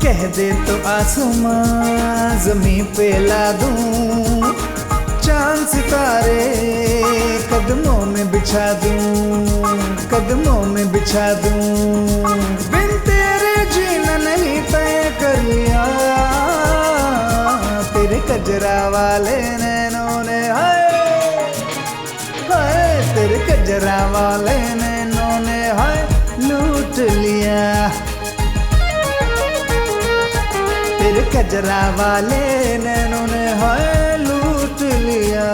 कह दे तो आसमां ज़मीं पे ला दूं, चांद सितारे कदमों में बिछा दूं, कदमों में बिछा दूं, बिन तेरे जीना नहीं तय कर लिया तेरे कजरा वाले नैनों ने हाय हाय, तेरे कजरा वाले नैनों ने हाय लूट लिया, तेरे कजरा वाले नैनों ने हाय लूट लिया।